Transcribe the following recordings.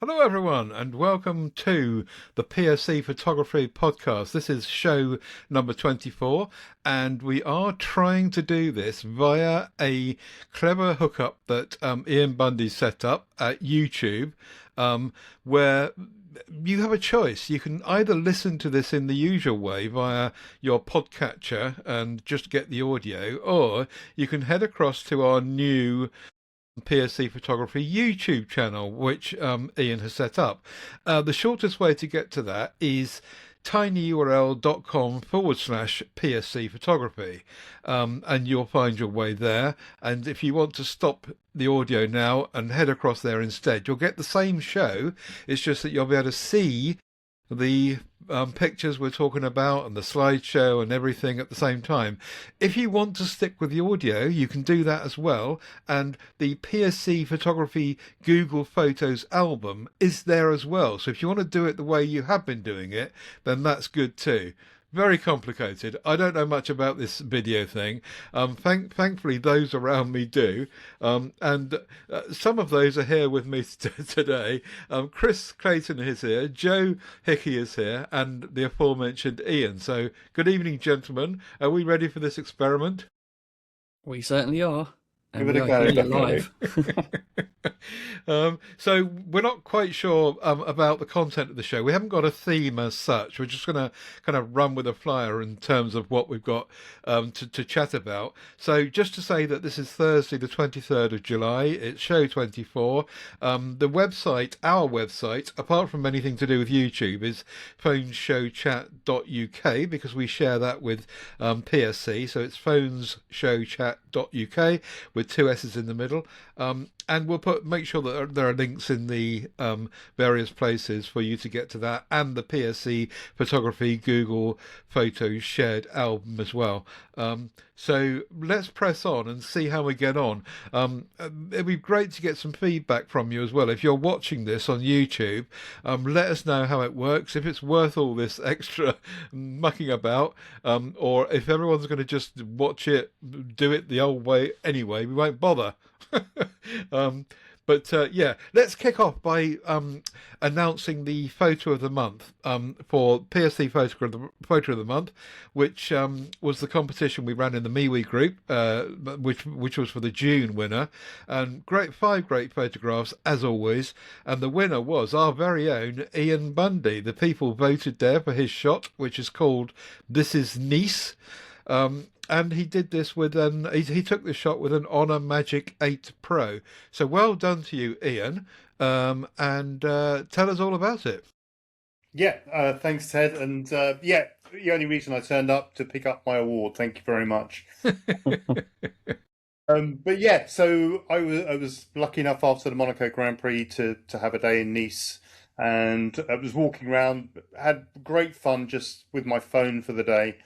Hello, everyone, and welcome to the PSC Photography Podcast. This is show number 24, and we are trying to do this via a clever hookup that Ian Bundy set up at YouTube, where you have a choice. You can either listen to this in the usual way via your podcatcher and just get the audio, or you can head across to our new PSC Photography YouTube channel, which Ian has set up. The shortest way to get to that is tinyurl.com/PSC Photography, and you'll find your way there. And if you want to stop the audio now and head across there instead, you'll get the same show. It's just that you'll be able to see the pictures we're talking about and the slideshow and everything at the same time. If you want to stick with the audio, you can do that as well. And the PSC Photography Google Photos album is there as well. So if you want to do it the way you have been doing it, then that's good too. Very complicated. I don't know much about this video thing. Thankfully, those around me do. And some of those are here with me today. Chris Clayton is here, Joe Hickey is here, and the aforementioned Ian. So, good evening, gentlemen. Are we ready for this experiment? We certainly are. And Give we it a are go, here definitely. live. So we're not quite sure about the content of the show. We haven't got a theme as such. We're just going to kind of run with a flyer in terms of what we've got to chat about. So just to say that this is Thursday, the 23rd of July. It's show 24. The website, our website, apart from anything to do with YouTube, is phoneschowchat.uk, because we share that with PSC. So it's phoneschowchat.uk with two S's in the middle. And we'll make sure that there are links in the various places for you to get to that, and the PSC Photography Google Photos shared album as well. So let's press on and see how we get on. It'd be great to get some feedback from you as well. If you're watching this on YouTube, let us know how it works, if it's worth all this extra mucking about, or if everyone's going to just watch it, do it the old way anyway, we won't bother. But yeah, let's kick off by announcing the photo of the month for PSC photo of the month, which was the competition we ran in the MeWe group, which was for the June winner, and five great photographs as always. And the winner was our very own Ian Bundy. The people voted there for his shot, which is called "This Is Nice." And he did this with he took the shot with an Honor Magic 8 Pro. So well done to you, Ian. And tell us all about it. Yeah, thanks, Ted. And yeah, the only reason I turned up to pick up my award. Thank you very much. But yeah, so I was lucky enough after the Monaco Grand Prix to have a day in Nice, and I was walking around, had great fun just with my phone for the day.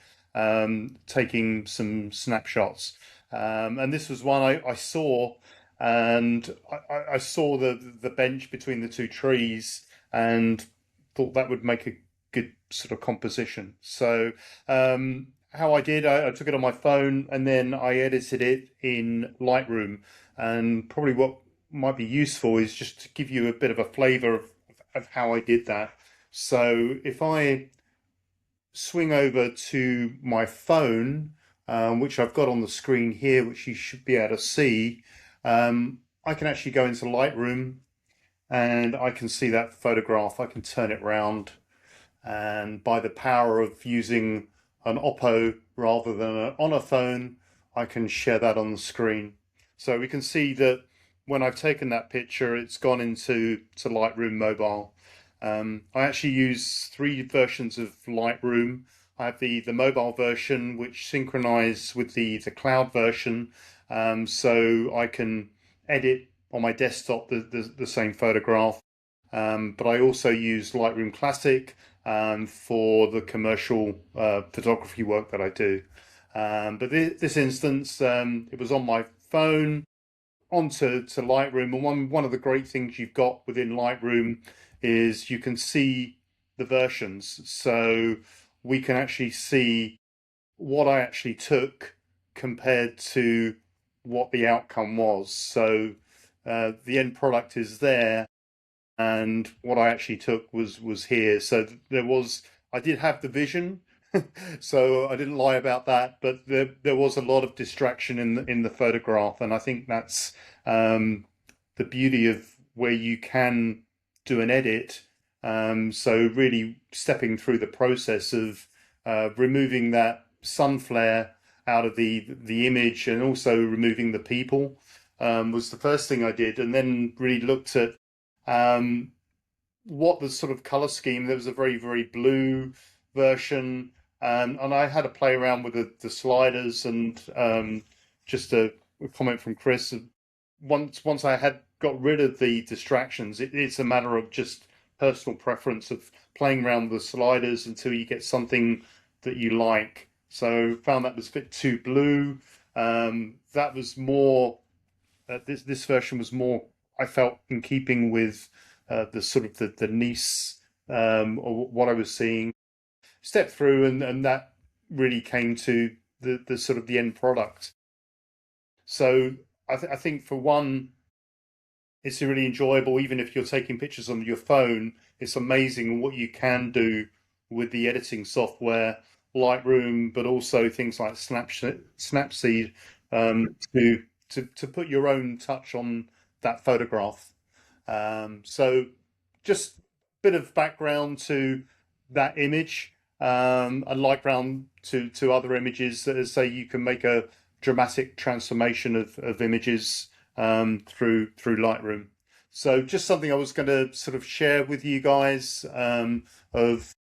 Taking some snapshots. And this was one I saw, and I saw the bench between the two trees and thought that would make a good sort of composition. So how I did, I took it on my phone and then I edited it in Lightroom. And probably what might be useful is just to give you a bit of a flavor of how I did that. So if I swing over to my phone, which I've got on the screen here, which you should be able to see, I can actually go into Lightroom and I can see that photograph. I can turn it round, and by the power of using an Oppo rather than on a phone, I can share that on the screen. So we can see that when I've taken that picture, it's gone into Lightroom Mobile. I actually use three versions of Lightroom. I have the mobile version, which synchronises with the cloud version, so I can edit on my desktop the same photograph. But I also use Lightroom Classic for the commercial photography work that I do. But this instance, it was on my phone, onto Lightroom, and one of the great things you've got within Lightroom is you can see the versions. So we can actually see what I actually took compared to what the outcome was. So the end product is there, and what I actually took was here. So I did have the vision, so I didn't lie about that. But there was a lot of distraction in the photograph, and I think that's the beauty of where you can do an edit. So really stepping through the process of removing that sun flare out of the image, and also removing the people was the first thing I did, and then really looked at what the sort of color scheme. There was a very, very blue version, and I had to play around with the sliders, and just a comment from Chris. Once I had got rid of the distractions, it's a matter of just personal preference of playing around with the sliders until you get something that you like. So found that was a bit too blue. That was more. This version was more, I felt, in keeping with the sort of the Nice, or what I was seeing. Step through, and that really came to the sort of the end product. So I think for one, it's really enjoyable. Even if you're taking pictures on your phone, it's amazing what you can do with the editing software, Lightroom, but also things like Snapseed, to put your own touch on that photograph. So just a bit of background to that image, and background to other images. As say, you can make a dramatic transformation of images through Lightroom. So just something I was going to sort of share with you guys, of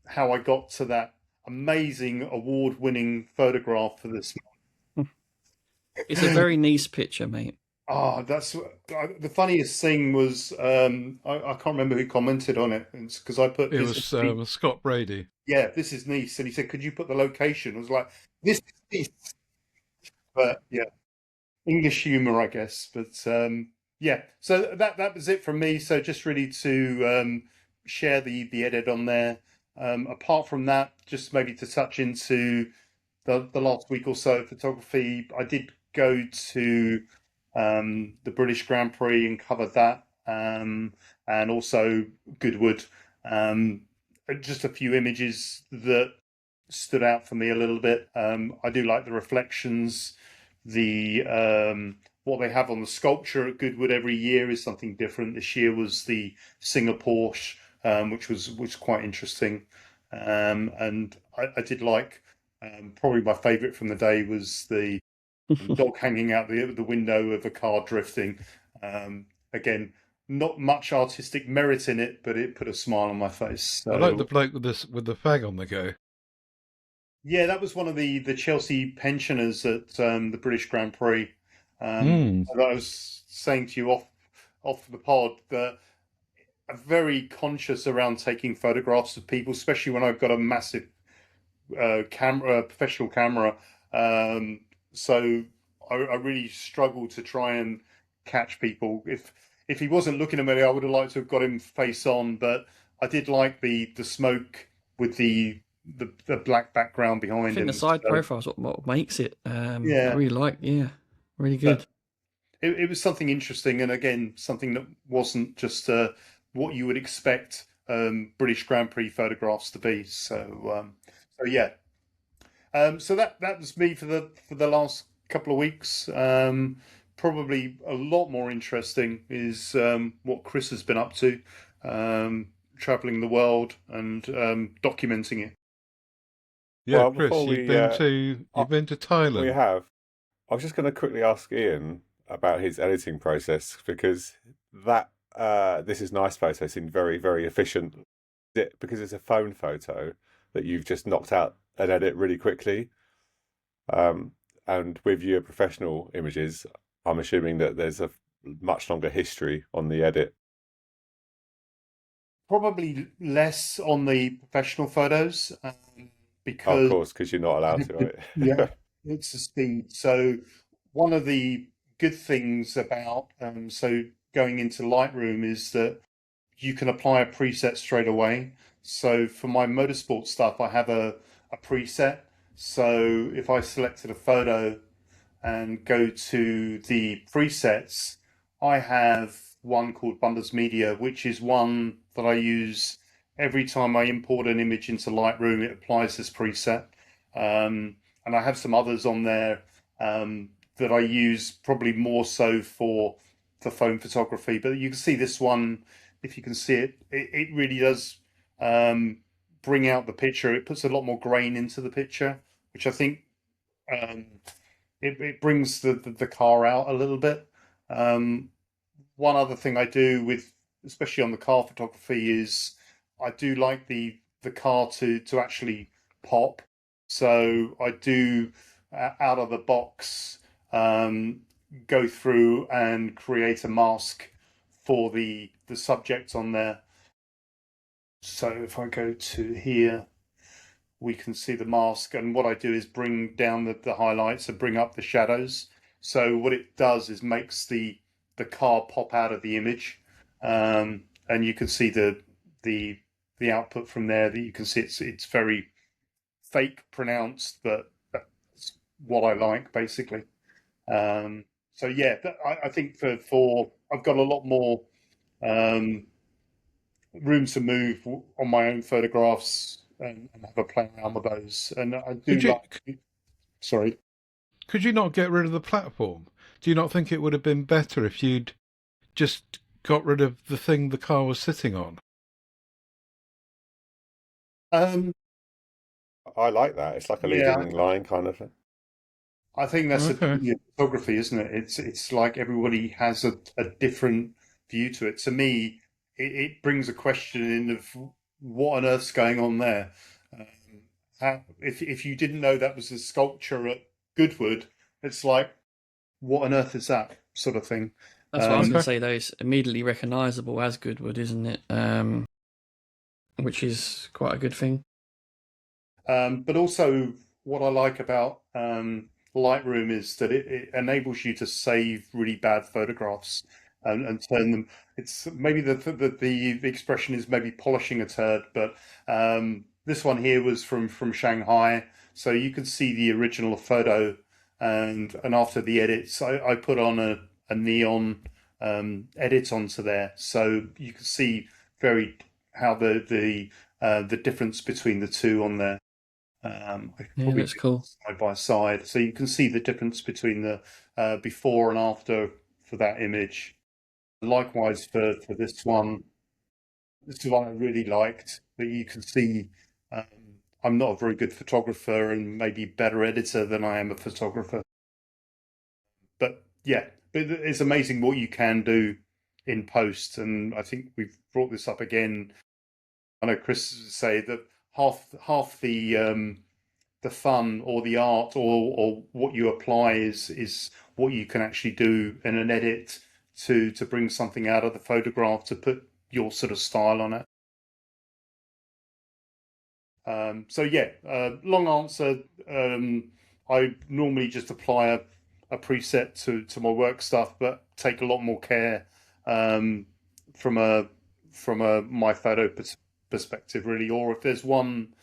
how I got to that amazing award-winning photograph for this. It's a very nice picture, mate. That's the funniest thing was, I can't remember who commented on it. It's because I put It was Scott Brady. Yeah, this is Nice, and he said, "Could you put the location?" I was like, "This is Nice," but yeah, English humour, I guess. But yeah, so that was it from me. So just really to share the edit on there. Apart from that, just maybe to touch into the last week or so of photography, I did go to the British Grand Prix and cover that, and also Goodwood. Just a few images that stood out for me a little bit. I do like the reflections. The what they have on the sculpture at Goodwood every year is something different. This year was the Singapore, which was quite interesting, and I did like. Probably my favourite from the day was the dog hanging out the window of a car drifting. Again, not much artistic merit in it, but it put a smile on my face. So, I like the bloke with the fag on the go. yeah, that was one of the Chelsea pensioners at the British Grand Prix. Mm. I was saying to you off the pod that I'm very conscious around taking photographs of people, especially when I've got a massive professional camera. So I really struggle to try and catch people. If he wasn't looking at me, I would have liked to have got him face on. But I did like the smoke with the black background I behind think him. the side So, profile is what makes it. I yeah, really like. Yeah, really good. but it was something interesting, and again, something that wasn't just what you would expect British Grand Prix photographs to be. So yeah. So that was me for the last couple of weeks. Probably a lot more interesting is what Chris has been up to, traveling the world and documenting it. Yeah, Well, Chris, before we you've been to we Thailand. have, I was just going to quickly ask Ian about his editing process because that this is nice photo seemed very, very efficient. Because it's a phone photo that you've just knocked out an edit really quickly. And with your professional images, I'm assuming that there's a much longer history on the edit. Probably less on the professional photos, Oh, of because course, because you're not allowed to, right? yeah, it's a speed. So one of the good things about so going into Lightroom is that you can apply a preset straight away. So for my motorsport stuff, I have a preset. So if I selected a photo and go to the presets, I have one called Bundles Media, which is one that I use every time I import an image into Lightroom. It applies this preset, and I have some others on there that I use probably more so for phone photography. But you can see this one, if you can see it, it really does bring out the picture. It puts a lot more grain into the picture, which I think it brings the car out a little bit. One other thing I do with, especially on the car photography, is I do like the car to actually pop. So I do out of the box go through and create a mask for the subject on there. So if I go to here, we can see the mask, and what I do is bring down the highlights and bring up the shadows. So what it does is makes the car pop out of the image, and you can see the output from there. That you can see it's very fake pronounced, but that's what I like basically. So yeah, I think for I've got a lot more room to move on my own photographs and have a play around with those. And I do like. Sorry. Could you not get rid of the platform? Do you not think it would have been better if you'd just got rid of the thing the car was sitting on? I like that. It's like a leading line kind of thing. I think that's the beauty of photography, isn't it? It's like everybody has a different view to it. To me, it brings a question in of what on earth's going on there. If you didn't know that was a sculpture at Goodwood, it's like, what on earth is that sort of thing? That's what I was going to say, though. It's immediately recognisable as Goodwood, isn't it? Which is quite a good thing. But also, what I like about Lightroom is that it enables you to save really bad photographs and turn them. It's maybe the expression is maybe polishing a turd, but this one here was from Shanghai, so you could see the original photo, and after the edits, I put on a neon edit onto there, so you can see how the difference between the two on there. That's cool. Side by side, so you can see the difference between the before and after for that image. Likewise for this one I really liked, but you can see I'm not a very good photographer and maybe better editor than I am a photographer. But yeah, it's amazing what you can do in post, and I think we've brought this up again. I know Chris say that half the fun or the art or what you apply is what you can actually do in an edit to bring something out of the photograph, to put your sort of style on it. So yeah, long answer. I normally just apply a preset to my work stuff, but take a lot more care from a my photo perspective, really. Or if there's one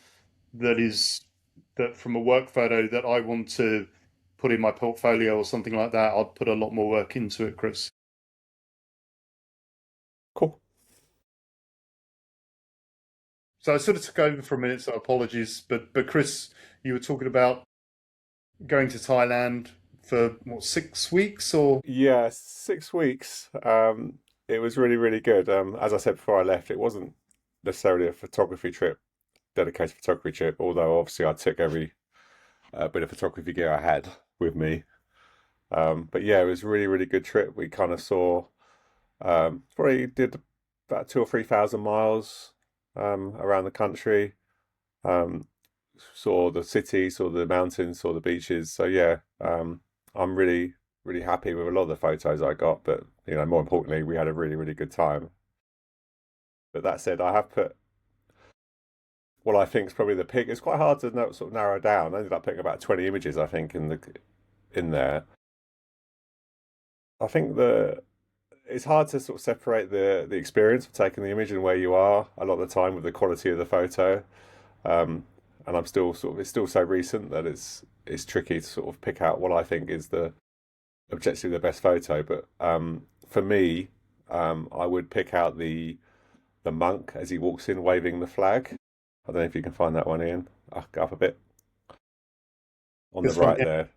that from a work photo that I want to put in my portfolio or something like that, I'll put a lot more work into it, Chris. Cool. So I sort of took over for a minute, so apologies. But Chris, you were talking about going to Thailand for what, 6 weeks or? Yeah, 6 weeks. It was really, really good. As I said before I left, it wasn't necessarily a photography trip, dedicated photography trip, although obviously I took every bit of photography gear I had with me. But yeah, it was a really, really good trip. We kind of saw, probably did about 2,000 or 3,000 miles around the country. Saw the city, saw the mountains, saw the beaches. So yeah, I'm really, really happy with a lot of the photos I got. But more importantly, we had a really, really good time. But that said, I have put what I think is probably the pick. It's quite hard to sort of narrow down. I ended up putting about 20 images, I think, in there. I think it's hard to sort of separate the experience of taking the image and where you are a lot of the time with the quality of the photo. And I'm still it's still so recent that it's tricky to sort of pick out what I think is objectively the best photo. But for me, I would pick out the monk as he walks in waving the flag. I don't know if you can find that one, Ian. I'll go up a bit. On This the one right here?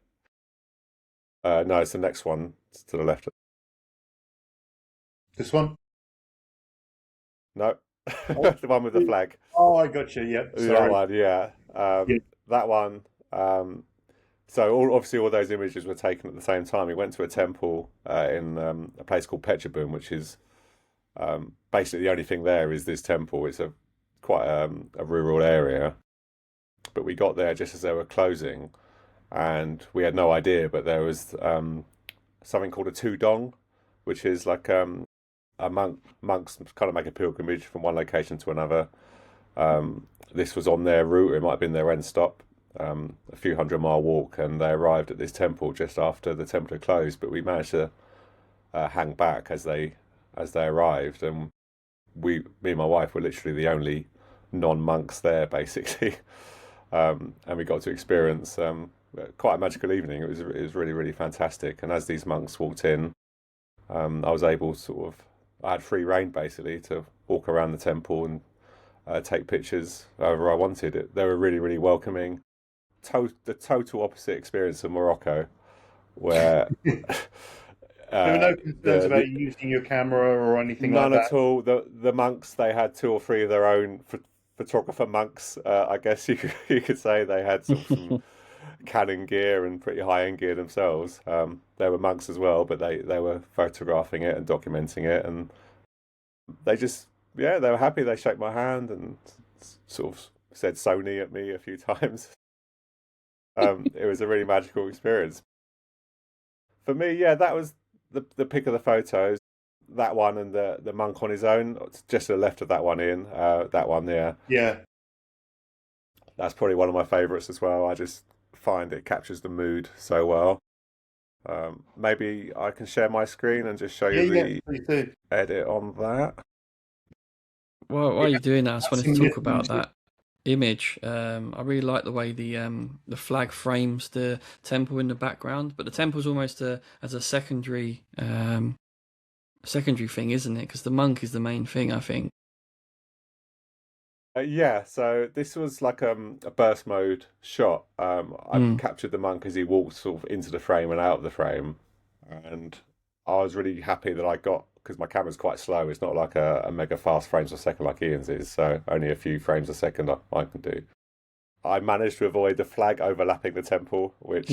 there. No, it's the next one. It's to the left. This one? No, the one with the flag. Oh, I got you. Yep. That Sorry. one, yeah. Yeah. That one. So obviously all those images were taken at the same time. We went to a temple in a place called Petrabun, which is basically the only thing there is this temple. It's quite a rural area, but we got there just as they were closing, and we had no idea. But there was something called a tudong, which is like monks kind of make a pilgrimage from one location to another. This was on their route. It might have been their end stop. A few 100-mile walk, and they arrived at this temple just after the temple had closed. But we managed to hang back as they arrived, and me and my wife were literally the only non-monks there, basically. And we got to experience quite a magical evening. It was really, really fantastic. And as these monks walked in, I was able to I had free reign basically to walk around the temple and take pictures however I wanted. They were really, really welcoming. The total opposite experience of Morocco, where There were no concerns about you using your camera or anything like that? none at all. The monks, they had 2 or 3 of their own photographer monks. I guess you could say they had some Canon gear and pretty high-end gear themselves. They were monks as well, but they were photographing it and documenting it, and they just, they were happy. They shook my hand and sort of said Sony at me a few times. It was a really magical experience. For me, that was the pick of the photos. That one and the monk on his own, just to the left of that one, Ian. That one there. Yeah. That's probably one of my favourites as well. I just find it captures the mood so well. Maybe I can share my screen and just show you the edit on that. Well, while you're doing that, I just wanted to talk about that image. I really like the way the flag frames the temple in the background, but the temple's almost as a secondary thing, isn't it? Because the monk is the main thing, I think. So this was like a burst mode shot. I captured the monk as he walked sort of into the frame and out of the frame, and I was really happy that I got, because my camera's quite slow. It's not like a mega fast frames per second like Ian's is, so only a few frames a second I can do. I managed to avoid the flag overlapping the temple, which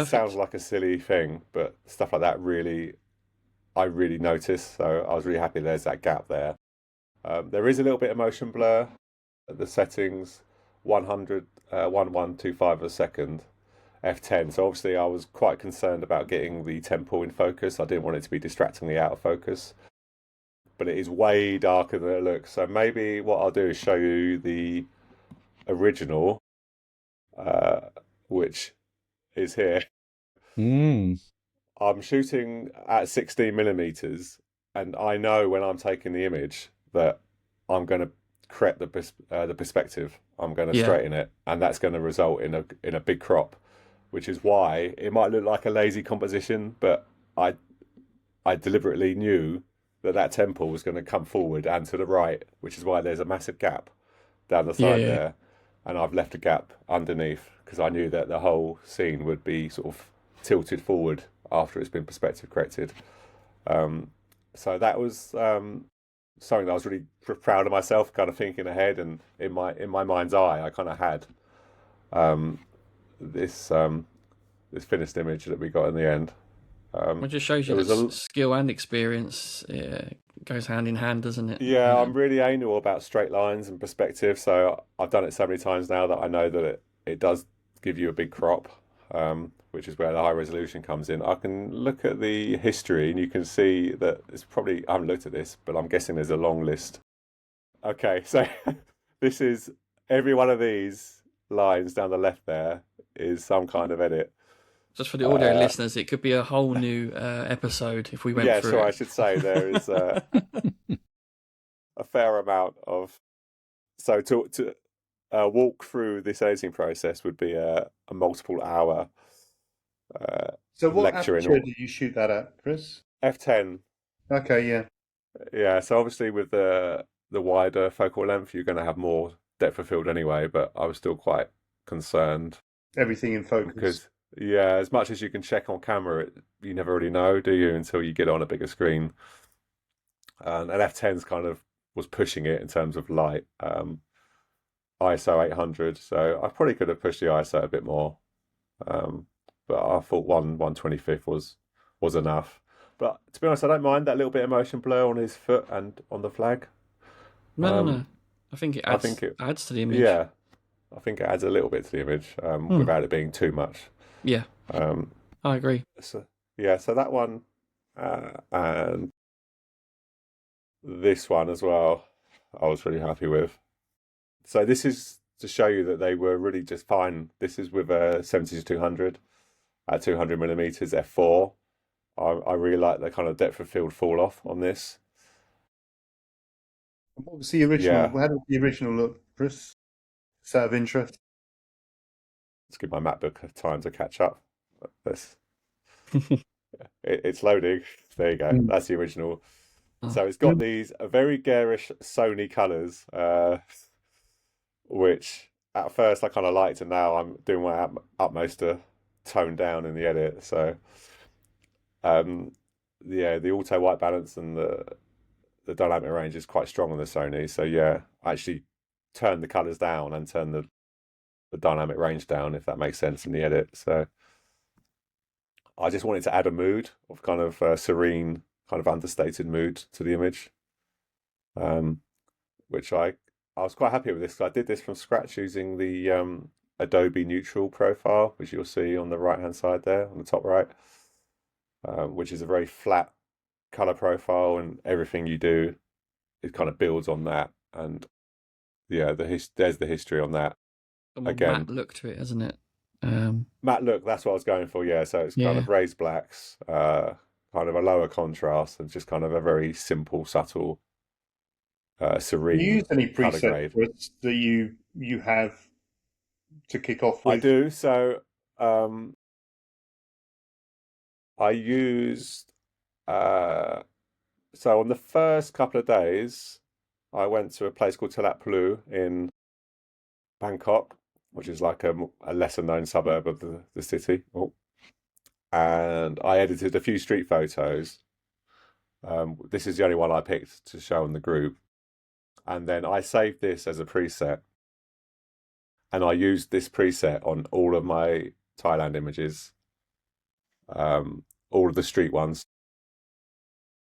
sounds like a silly thing, but stuff like that I really noticed. So I was really happy there's that gap there. There is a little bit of motion blur. The settings 1125 a second, f10. So obviously I was quite concerned about getting the temple in focus. I didn't want it to be distractingly out of focus, but it is way darker than it looks. So maybe what I'll do is show you the original, which is here. I'm shooting at 16mm, and I know when I'm taking the image that I'm going to correct the perspective. I'm going to straighten it, and that's going to result in a big crop, which is why it might look like a lazy composition, but I deliberately knew that temple was going to come forward and to the right, which is why there's a massive gap down the side there, and I've left a gap underneath because I knew that the whole scene would be sort of tilted forward after it's been perspective corrected. So that was something that I was really proud of myself, kind of thinking ahead, and in my mind's eye, I kind of had this finished image that we got in the end. It just shows you that skill and experience goes hand in hand, doesn't it? Yeah, I'm really anal about straight lines and perspective, so I've done it so many times now that I know that it does give you a big crop, which is where the high resolution comes in. I can look at the history and you can see that it's probably, I haven't looked at this, but I'm guessing there's a long list. Okay, so this is every one of these lines down the left there is some kind of edit. Just for the audio listeners, it could be a whole new episode if we went through it. Yeah, so I should say there is a fair amount of... So to walk through this editing process would be a multiple hour so what lecture. aperture did you shoot that at, Chris? F10. Okay, yeah. Yeah, so obviously with the wider focal length, you're going to have more depth of field anyway, but I was still quite concerned Everything in focus. because, yeah, as much as you can check on camera, you never really know, do you, until you get on a bigger screen. And an F10's kind of was pushing it in terms of light, ISO 800, so I probably could have pushed the ISO a bit more. But I thought 1/25 was enough. But to be honest, I don't mind that little bit of motion blur on his foot and on the flag. No. I think it I adds think it, adds to the image. yeah, I think it adds a little bit to the image without it being too much. Yeah, Um, I agree. so yeah, so that one and this one as well, I was really happy with. So this is to show you that they were really just fine. This is with a 70-200 at 200 millimeters f4. I really like the kind of depth of field fall off on this. What was the original? Yeah. How did the original look, Chris? Is that of interest? Let's give my MacBook time to catch up. This it's loading. There you go. That's the original. So it's got these very garish Sony colours, which at first I kind of liked, and now I'm doing my utmost to tone down in the edit. So, yeah, the auto white balance and the dynamic range is quite strong on the Sony. So yeah, I actually turned the colours down and turned the dynamic range down, if that makes sense in the edit. So I just wanted to add a mood of kind of serene, kind of understated mood to the image, which I was quite happy with this. I did this from scratch using the Adobe Neutral profile, which you'll see on the right hand side there, on the top right, which is a very flat color profile, and everything you do, it kind of builds on that. And yeah, there's the history on that. Again, matte look to it, hasn't it? Matte look, that's what I was going for. Yeah, so it's kind of raised blacks, kind of a lower contrast, and just kind of a very simple, subtle, serene. Do you use any colour presets grade. that you have to kick off with? I do. So I used. So on the first couple of days, I went to a place called Talat Plu in Bangkok, which is like a lesser known suburb of the city. And I edited a few street photos. This is the only one I picked to show in the group. And then I saved this as a preset. And I used this preset on all of my Thailand images, all of the street ones.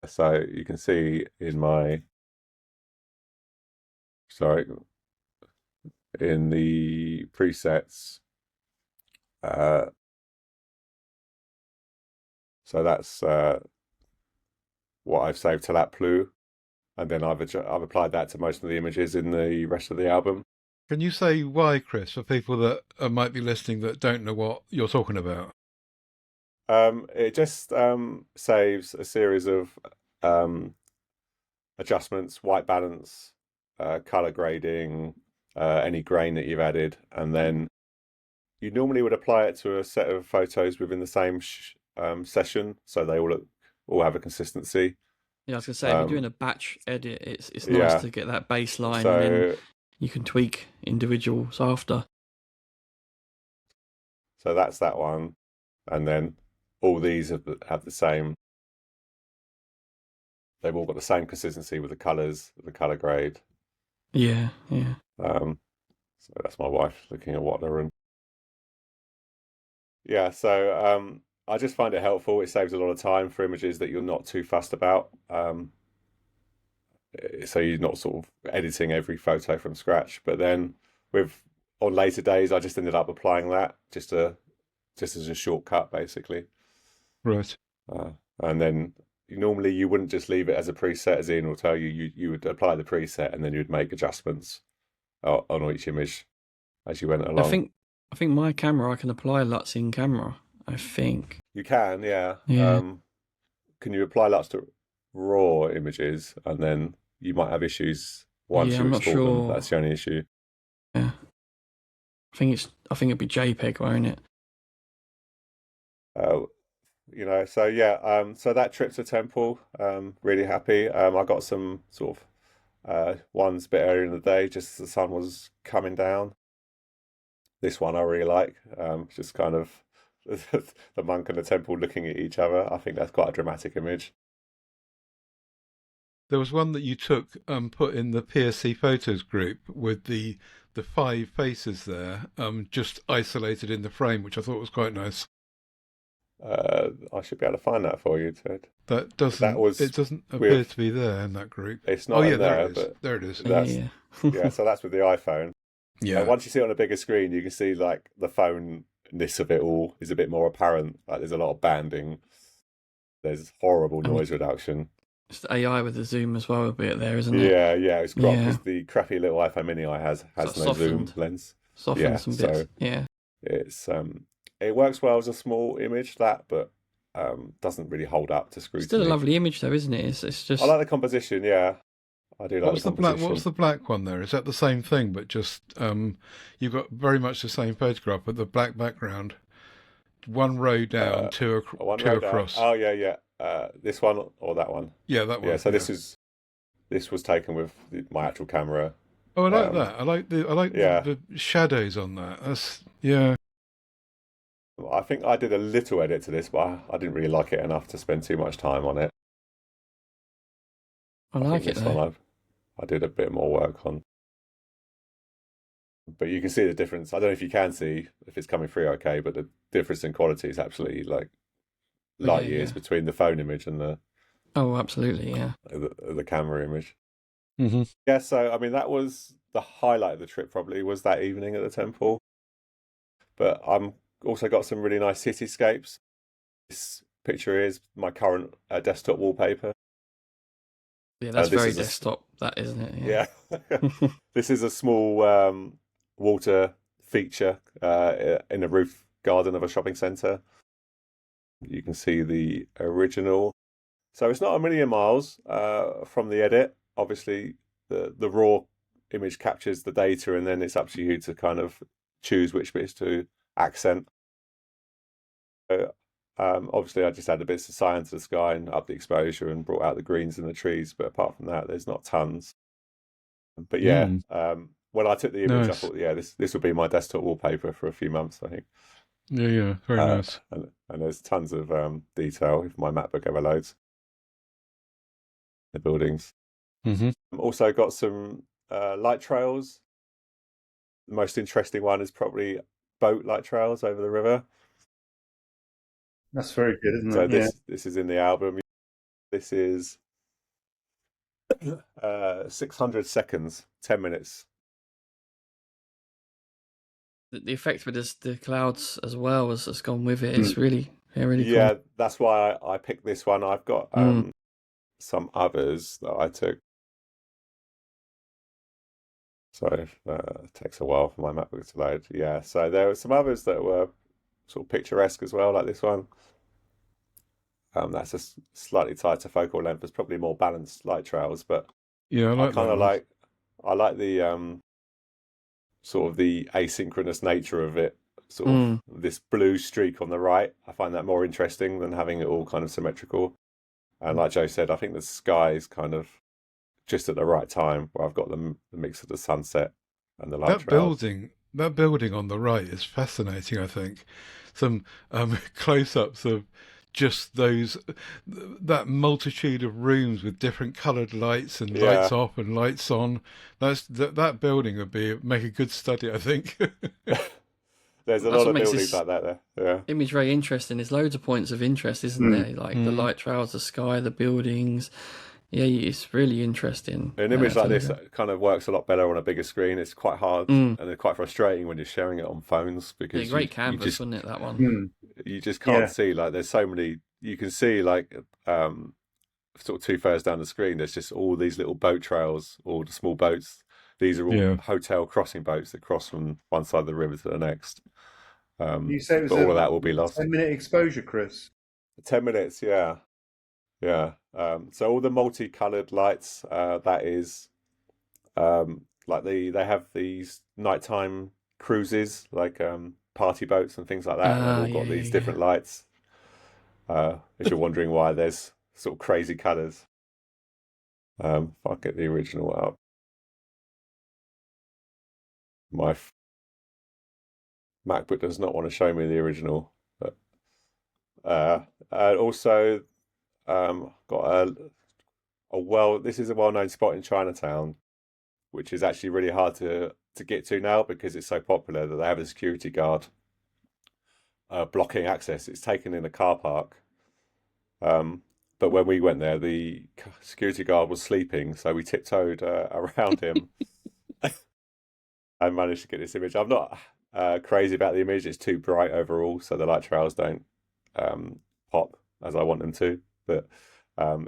So you can see in in the presets. So that's what I've saved to that Plu, and then I've applied that to most of the images in the rest of the album. Can you say why, Chris, for people that might be listening that don't know what you're talking about? It just saves a series of adjustments, white balance, color grading, any grain that you've added, and then you normally would apply it to a set of photos within the same session, so they all have a consistency. Yeah, I was gonna say, if you're doing a batch edit, it's nice to get that baseline, and then you can tweak individuals after. So that's that one, and then all these have the same. They've all got the same consistency with the colors, the color grade. Yeah. So that's my wife looking at what they're in. Yeah, so I just find it helpful. It saves a lot of time for images that you're not too fussed about. So you're not sort of editing every photo from scratch. But then on later days, I just ended up applying that just as a shortcut, basically. Right. And then normally you wouldn't just leave it as a preset, as Ian will tell you. You would apply the preset and then you'd make adjustments on each image as you went along. I think my camera, I can apply LUTs in camera. I think you can, yeah. Yeah. Can you apply LUTs to raw images, and then you might have issues once you I'm not export sure. them? That's the only issue. Yeah, I think it'd be JPEG, won't it? So yeah, so that trip to Temple, really happy. I got some sort of ones a bit earlier in the day, just as the sun was coming down. This one I really like, just kind of the monk and the temple looking at each other. I think that's quite a dramatic image. There was one that you took put in the PSC Photos group with the 5 faces there, just isolated in the frame, which I thought was quite nice. I should be able to find that for you, Ted. It doesn't appear to be there in that group. It's not in there, but there it is. Yeah, so that's with the iPhone. Yeah. Once you see it on a bigger screen, you can see like the phone-ness of it all is a bit more apparent. Like there's a lot of banding. There's horrible noise reduction. It's the AI with the zoom as well a bit there, isn't it? Yeah, it's great because the crappy little iPhone Mini I has no zoom lens. Softened some bits. So yeah. It's it works well as a small image, but doesn't really hold up to scrutiny. Still a lovely image though, isn't it? It's just. I like the composition. Yeah, I do like the composition. What's the black one there? Is that the same thing, but just you've got very much the same photograph with the black background, one row down, two across. Down. Oh yeah. This one or that one? Yeah, that one. Yeah, so this was taken with my actual camera. Oh, I like that. I like the shadows on that. I think I did a little edit to this, but I didn't really like it enough to spend too much time on it. I like it. This one I did a bit more work on. But you can see the difference. I don't know if you can see if it's coming through okay, but the difference in quality is absolutely like light years between the phone image and the absolutely, yeah, the camera image. Mm-hmm. Yeah, so I mean that was the highlight of the trip. Probably was that evening at the temple. But I'm also got some really nice cityscapes. This picture is my current desktop wallpaper. Yeah, that's very desktop, that isn't it? Yeah. This is a small water feature in a roof garden of a shopping centre. You can see the original. So it's not a million miles from the edit. Obviously, the raw image captures the data, and then it's up to you to kind of choose which bits to accent. So, obviously, I just added bits of cyan to the sky and up the exposure and brought out the greens in the trees. But apart from that, there's not tons. But yeah, when I took the image, nice. I thought, this will be my desktop wallpaper for a few months, I think. Yeah, very nice. And there's tons of detail if my MacBook ever loads. The buildings. Mm-hmm. Also got some light trails. The most interesting one is probably boat light trails over the river. That's very good, isn't it? So this is in the album. This is 600 seconds, 10 minutes. The effect with the clouds as well has gone with it. It's really cool. Yeah, that's why I picked this one. I've got some others that I took. So it takes a while for my MacBook to load. Yeah, so there were some others that were sort of picturesque as well, like this one. That's a slightly tighter focal length. It's probably more balanced light trails, but yeah, I like the sort of the asynchronous nature of it. Sort of this blue streak on the right. I find that more interesting than having it all kind of symmetrical. And like Joe said, I think the sky is kind of just at the right time where I've got the mix of the sunset and the light trails. That building on the right is fascinating, I think. Some close-ups of just that multitude of rooms with different coloured lights and lights off and lights on. That building would make a good study, I think. There's a lot of buildings like that there. Yeah. Image very interesting. There's loads of points of interest, isn't there? Like the light trails, the sky, the buildings. Yeah, it's really interesting. An image like this kind of works a lot better on a bigger screen. It's quite hard and it's quite frustrating when you're sharing it on phones because great canvas, wasn't it, that one? You just can't see, like there's so many. You can see like sort of 2/3 down the screen. There's just all these little boat trails, all the small boats. These are all hotel crossing boats that cross from one side of the river to the next. You say it was all of that will be lost. 10-minute exposure, Chris. 10 minutes, yeah. So all the multicoloured lights, that is like they have these nighttime cruises, like party boats and things like that. And they've all got these different lights. If you're wondering why there's sort of crazy colours. If I get the original up. My MacBook does not want to show me the original. But also got this is a well-known spot in Chinatown, which is actually really hard to get to now because it's so popular that they have a security guard blocking access. It's taken in a car park. But when we went there, the security guard was sleeping, so we tiptoed around him and managed to get this image. I'm not crazy about the image. It's too bright overall, so the light trails don't pop as I want them to. But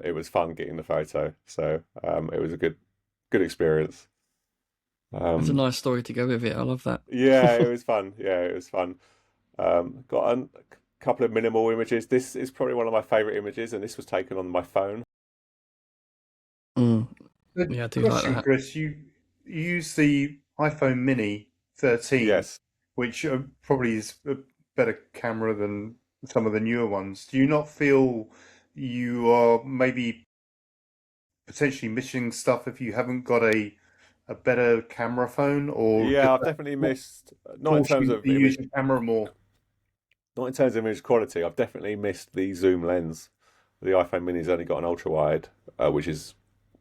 it was fun getting the photo, so it was a good experience. It's a nice story to go with it. I love that. Yeah, it was fun. Yeah, it was fun. Got a couple of minimal images. This is probably one of my favourite images, and this was taken on my phone. Yeah, I do like that. Chris, you use the iPhone Mini 13, Yes, which probably is a better camera than some of the newer ones. Do you not feel you are maybe potentially missing stuff if you haven't got a better camera phone? Or yeah, I've definitely missed. Not in terms of use your camera more. Not in terms of image quality. I've definitely missed the zoom lens. The iPhone Mini's only got an ultra wide, which is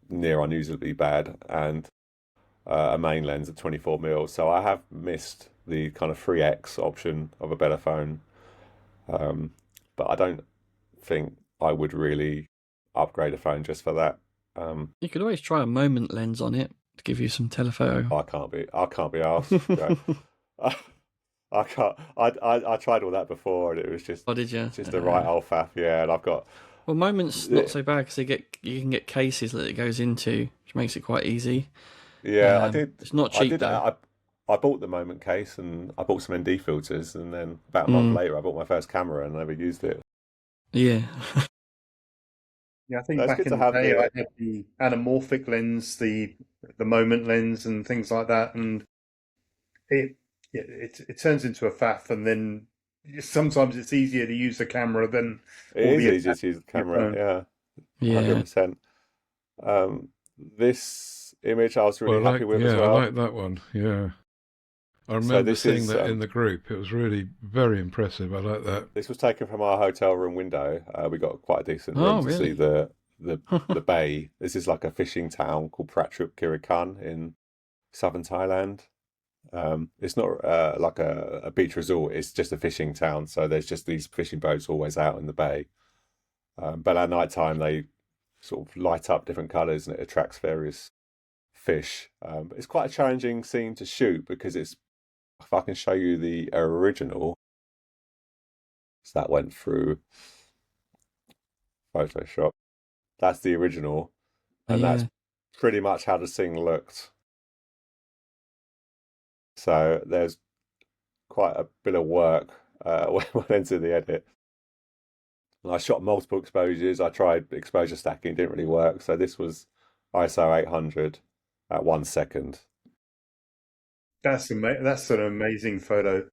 near unusually bad, and a main lens at 24mm. So I have missed the kind of 3x option of a better phone. But I don't think I would really upgrade a phone just for that. You could always try a moment lens on it to give you some telephoto. I can't be asked. I can't. I tried all that before, and it was just. Oh, did you? Just the right old faff. Yeah, and I've got. Well, Moment's not so bad because you can get cases that it goes into, which makes it quite easy. Yeah, I did. It's not cheap though. I bought the Moment case and I bought some ND filters, and then about a month later, I bought my first camera and I never used it. Yeah. Yeah, I think back in the day, I had the anamorphic lens, the Moment lens, and things like that, and it turns into a faff, and then sometimes it's easier to use the camera than it is easier to use the camera. Yeah, 100%. This image I was really happy with as well. I like that one. Yeah, I remember seeing that in the group. It was really very impressive. I like that. This was taken from our hotel room window. We got quite a decent room to see the bay. This is like a fishing town called Prachuap Khiri Khan in southern Thailand. It's not like a beach resort. It's just a fishing town. So there's just these fishing boats always out in the bay. But at night time, they sort of light up different colours and it attracts various fish. It's quite a challenging scene to shoot because if I can show you the original, so that went through Photoshop. That's the original, and that's pretty much how the scene looked. So there's quite a bit of work went into the edit. And I shot multiple exposures. I tried exposure stacking, didn't really work. So this was ISO 800 at 1 second. That's an amazing photo.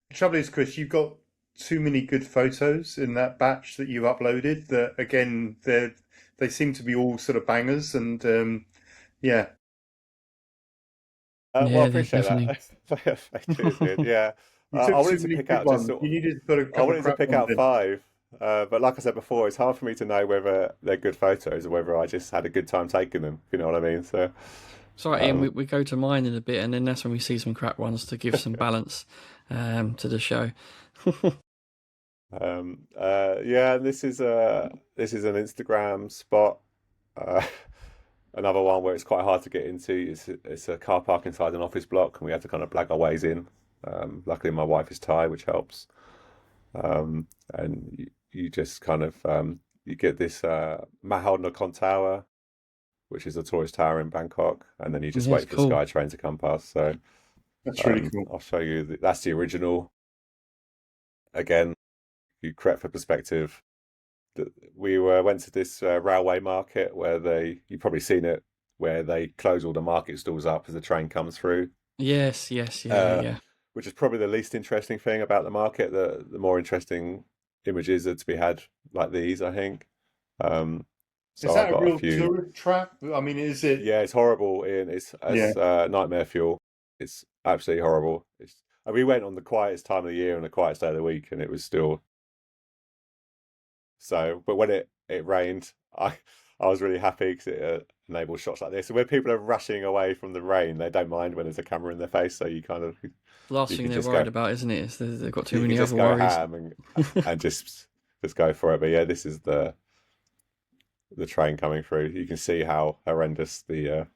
The trouble is, Chris, you've got too many good photos in that batch that you uploaded. That again, they seem to be all sort of bangers, and yeah. Well, I appreciate that. Yeah. I wanted to pick out I wanted to pick out 5. But like I said before, it's hard for me to know whether they're good photos or whether I just had a good time taking them. You know what I mean? So. Sorry, Ian, we go to mine in a bit, and then that's when we see some crap ones to give some balance to the show. Yeah, this is an Instagram spot. Another one where it's quite hard to get into. It's a car park inside an office block, and we had to kind of blag our ways in. Luckily, my wife is Thai, which helps. And you just kind of you get this Mahal Nakhon Tower, which is a tourist tower in Bangkok, and then you just wait for the SkyTrain to come past. So that's really cool. I'll show you. That's the original. Again, you correct for perspective. We went to this railway market where you've probably seen it, where they close all the market stalls up as the train comes through. Yes, yeah. Which is probably the least interesting thing about the market. The more interesting images are to be had like these, I think. So Is that I've got a real a few. tourist trap? I mean, is it? Yeah, it's horrible, Ian. It's nightmare fuel. It's absolutely horrible. We went on the quietest time of the year and the quietest day of the week, and it was still so. But when it rained, I was really happy because it enables shots like this. So when people are rushing away from the rain, they don't mind when there's a camera in their face. So you kind of Last you thing can they're just worried go- about, isn't it? Is they've got too you many can just other go worries. ham and just go for it. But yeah, this is the train coming through. You can see how horrendous the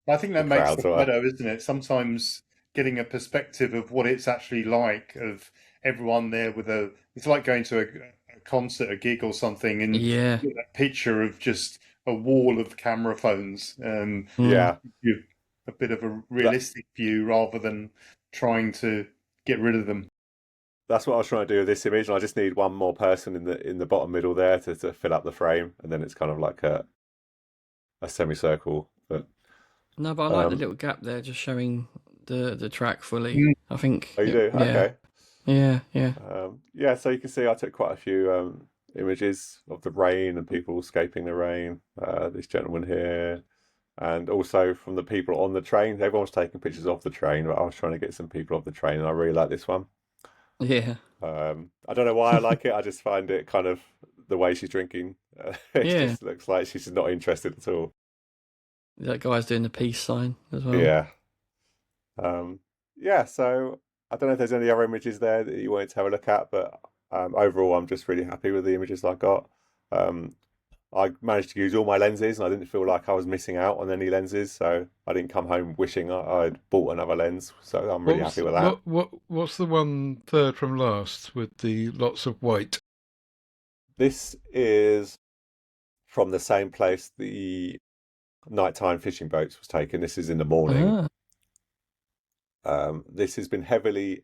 I think that the makes crowds the were. photo, isn't it? Sometimes getting a perspective of what it's actually like, of everyone there with a. It's like going to a concert, a gig, or something, and Yeah. get that picture of just a wall of camera phones. Yeah, You a bit of a realistic view rather than trying to get rid of them. that's what I was trying to do with this image. And I just need one more person in the bottom middle there to fill up the frame, and then it's kind of like a semicircle. But No, but I like the little gap there, just showing the track fully. Mm. I think. oh, you do? Yeah. Okay. Yeah. Yeah, so you can see I took quite a few images of the rain and people escaping the rain. This gentleman here, and also from the people on the train. Everyone was taking pictures of the train, but I was trying to get some people off the train, and I really like this one. Yeah. I don't know why I like it. I just find it kind of the way she's drinking. It Yeah. just looks like she's not interested at all. That guy's doing the peace sign as well. Yeah. Yeah, so I don't know if there's any other images there that you wanted to have a look at, but overall, I'm just really happy with the images I got. I managed to use all my lenses, and I didn't feel like I was missing out on any lenses, so I didn't come home wishing I'd bought another lens. So I'm really happy with that. What's the one third from last with the lots of white? This is from the same place the nighttime fishing boats was taken. This is in the morning. This has been heavily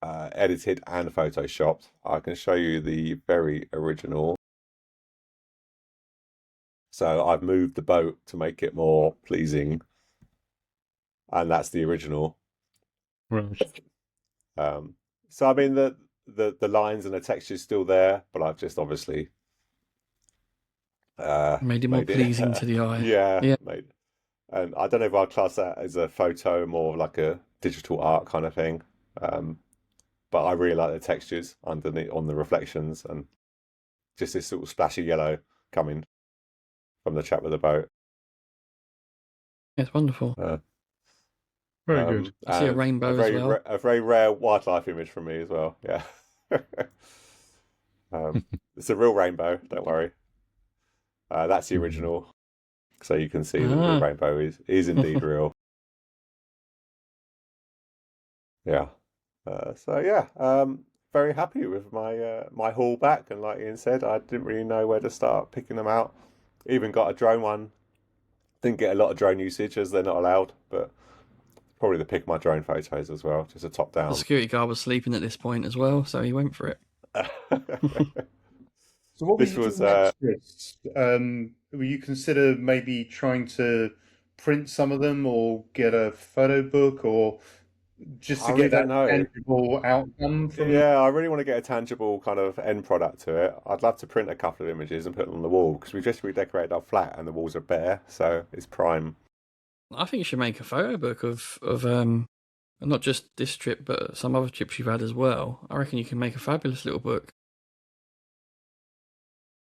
edited and photoshopped. I can show you the very original. So I've moved the boat to make it more pleasing, and that's the original. Right. So I mean the lines and the texture's still there, but I've just obviously made it more pleasing to the eye. Yeah. And I don't know if I'd class that as a photo, more like a digital art kind of thing. But I really like the textures underneath on the reflections, and just this sort of splashy yellow coming from the chap with the boat. It's wonderful. Very good. I see a rainbow as well. A very rare wildlife image from me as well. Yeah. It's a real rainbow. Don't worry. That's the original, so you can see that the rainbow is indeed real. Yeah. So yeah, very happy with my haul back, and like Ian said, I didn't really know where to start picking them out. Even got a drone one. Didn't get a lot of drone usage as they're not allowed, but probably the pick of my drone photos as well, just a top down. The security guard was sleeping at this point as well, so he went for it. So what This was was, Chris? Will you consider maybe trying to print some of them, or get a photo book, or just to I get really that don't know. tangible outcome from? Yeah, I really want to get a tangible kind of end product to it. I'd love to print a couple of images and put them on the wall, because we've just redecorated our flat and the walls are bare, so it's prime. I think you should make a photo book of not just this trip, but some other trips you've had as well. I reckon you can make a fabulous little book.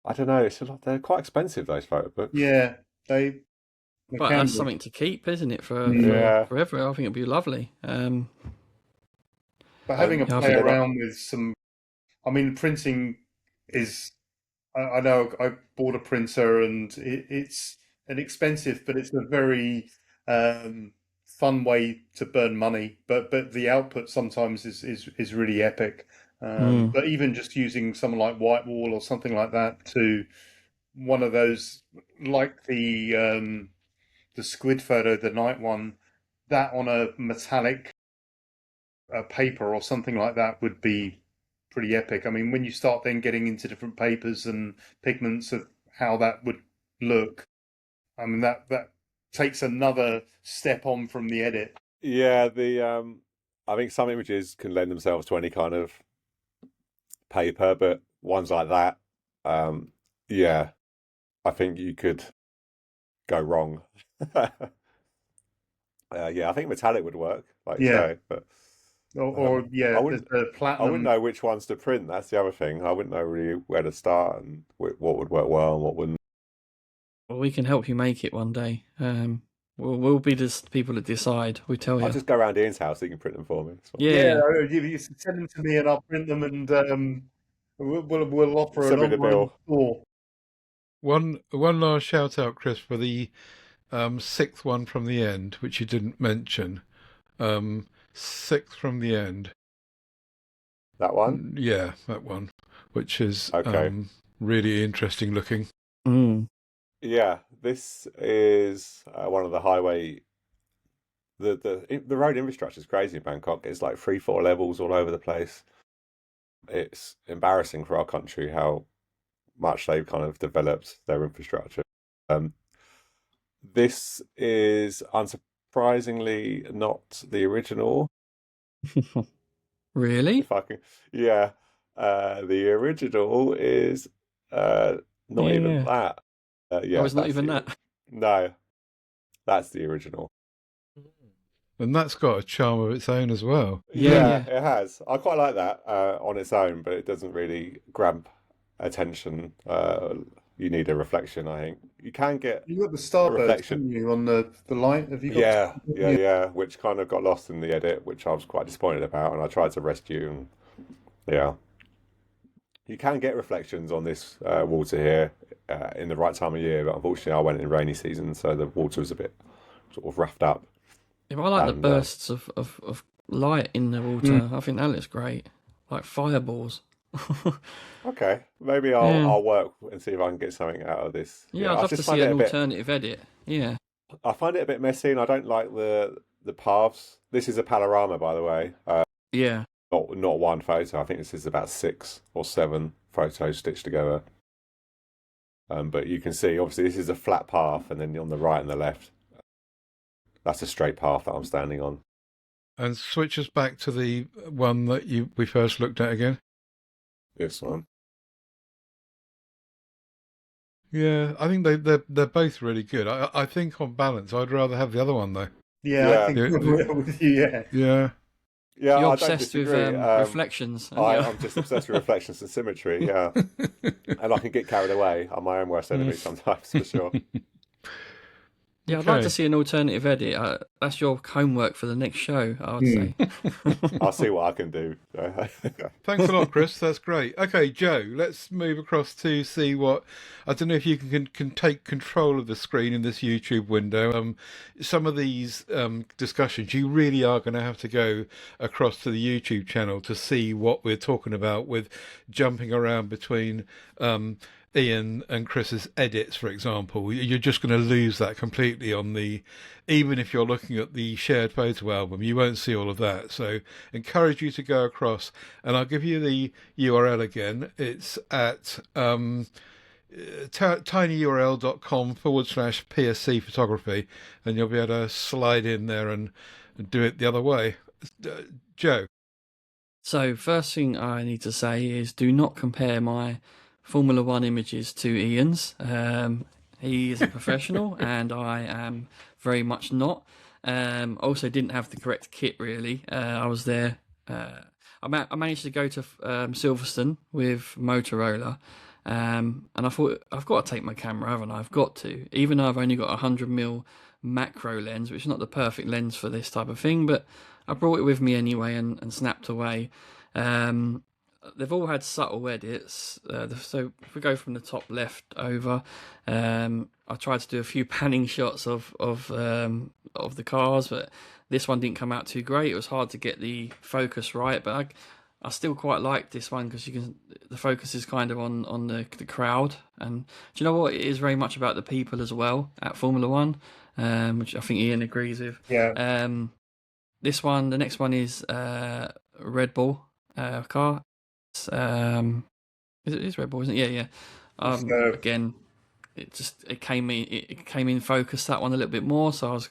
I don't know. They're quite expensive, those photo books. Yeah, they But can that's be. something to keep, isn't it? Yeah. Forever. I think it'd be lovely. But having a Yeah, I play think they're not- around with some, I mean, printing is. I know I bought a printer, and it's an expensive, but it's a very fun way to burn money. But the output sometimes is really epic. But even just using something like Whitewall or something like that, to one of those, like the squid photo, the night one, that on a metallic paper or something like that would be pretty epic. I mean, when you start then getting into different papers and pigments of how that would look, I mean that takes another step on from the edit. Yeah, I think some images can lend themselves to any kind of paper, but ones like that, yeah, I think you could go wrong. Yeah, I think metallic would work, like you say, but or I the wouldn't platinum. know which ones to print. That's the other thing. I wouldn't know really where to start and what would work well and what wouldn't. Well, we can help you make it one day. We'll be the people that decide. We tell you. I'll just go around Ian's house. So you can print them for me. Yeah. You send them to me and I'll print them, and we'll offer Send an me the online bill. store. One last shout out, Chris, for the sixth one from the end, which you didn't mention. Sixth from the end. That one? Yeah, that one, which is Okay. really interesting looking. Mm. Yeah, this is one of the highway. The road infrastructure is crazy in Bangkok. It's like 3-4 levels all over the place. It's embarrassing for our country how much they've kind of developed their infrastructure. This is unsurprisingly not the original. Really? If I can, yeah, the original is not even that. Yeah, it's not even that. No, that's the original. And that's got a charm of its own as well. Yeah. It has. I quite like that on its own, but it doesn't really grab attention. You need a reflection, I think. You can get You got the Starbirds, reflection. didn't you, on the light? Have you got? Yeah, which kind of got lost in the edit, which I was quite disappointed about, and I tried to rescue. And yeah, you can get reflections on this water here in the right time of year, but unfortunately, I went in rainy season, so the water was a bit sort of roughed up. If I like the bursts of light in the water, I think that looks great, like fireballs. Okay, maybe I'll work and see if I can get something out of this. Yeah, I'd love to see an alternative edit. Yeah, I find it a bit messy, and I don't like the paths. This is a panorama, by the way. yeah. Not one photo. I think this is about 6 or 7 photos stitched together. But you can see, obviously, this is a flat path, and then on the right and the left, that's a straight path that I'm standing on. And switch us back to the one that we first looked at again. This one. Yeah, I think they're both really good. I think on balance, I'd rather have the other one though. Yeah, I think with you. Yeah. Yeah. Yeah, You're I obsessed don't with disagree. reflections. I'm just obsessed with reflections and symmetry, yeah. And I can get carried away. I'm my own worst enemy sometimes, for sure. Yeah, I'd like to see an alternative edit. That's your homework for the next show, I would say. I'll see what I can do. Thanks a lot, Chris. That's great. Okay, Joe, let's move across to see what... I don't know if you can take control of the screen in this YouTube window. Some of these discussions, you really are going to have to go across to the YouTube channel to see what we're talking about with jumping around between... Ian and Chris's edits, for example. You're just going to lose that completely on even if you're looking at the shared photo album, you won't see all of that. So encourage you to go across, and I'll give you the URL again. It's at tinyurl.com/PSC Photography, and you'll be able to slide in there and do it the other way. Joe. So first thing I need to say is do not compare my Formula One images to Ian's. He is a professional and I am very much not. Also didn't have the correct kit really. I was there. I managed to go to Silverstone with Motorola, and I thought I've got to take my camera, haven't I? I've got to, even though I've only got a 100mm macro lens, which is not the perfect lens for this type of thing, but I brought it with me anyway and snapped away. They've all had subtle edits. So if we go from the top left over, I tried to do a few panning shots of the cars, but this one didn't come out too great. It was hard to get the focus right, but I still quite like this one because the focus is kind of on the crowd. And do you know what? It is very much about the people as well at Formula One, which I think Ian agrees with. Yeah. This one, the next one is Red Bull car. It is Red Bull, isn't it? Yeah. Again, it came in focus, that one, a little bit more, so I was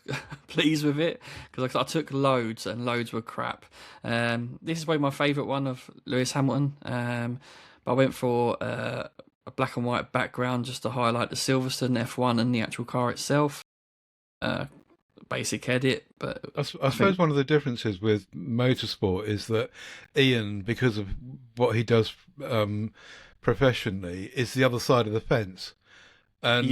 pleased with it, because I took loads and loads were crap. This is probably my favourite one of Lewis Hamilton, but I went for a black and white background just to highlight the Silverstone F1 and the actual car itself. Basic edit, but I suppose one of the differences with motorsport is that Ian, because of what he does professionally, is the other side of the fence. And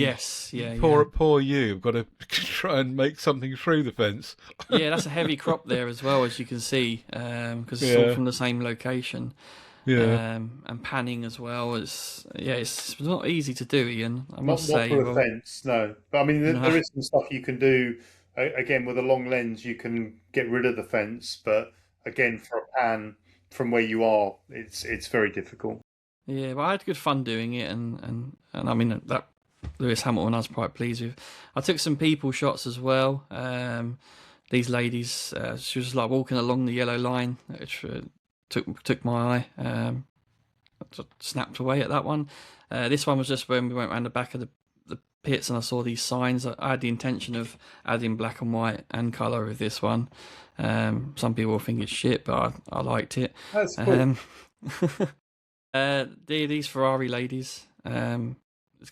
poor you've got to try and make something through the fence. Yeah, that's a heavy crop there as well, as you can see, because it's all from the same location. Yeah, and panning as well. It's not easy to do, Ian. I must not say. for a fence, no. But I mean, there is some stuff you can do. Again, with a long lens, you can get rid of the fence, but again, for a pan from where you are, it's very difficult. Yeah, but I had good fun doing it, and I mean that Lewis Hamilton I was quite pleased with. I took some people shots as well. These ladies, she was like walking along the yellow line, which took my eye. I snapped away at that one. This one was just when we went around the back of the pits and I saw these signs. I had the intention of adding black and white and colour with this one. Some people think it's shit, but I liked it. That's cool. These Ferrari ladies. Again,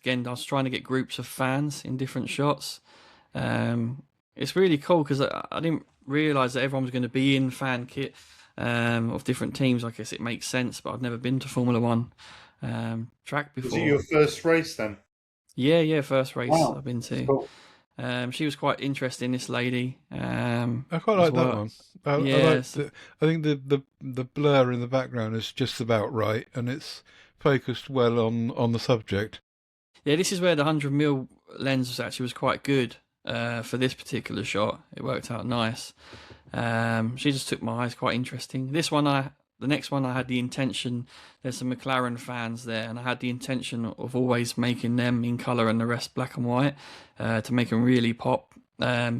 I was trying to get groups of fans in different shots. It's really cool because I didn't realise that everyone was going to be in fan kit of different teams. I guess it makes sense, but I've never been to Formula One track before. Was it your first race then? Yeah, first race I've been to. Cool. She was quite interesting, this lady. I quite like that one. I think the blur in the background is just about right, and it's focused well on the subject. Yeah, this is where the 100mm lens was quite good for this particular shot. It worked out nice. She just took my eyes, quite interesting. The next one I had the intention, there's some McLaren fans there, and I had the intention of always making them in colour and the rest black and white to make them really pop. I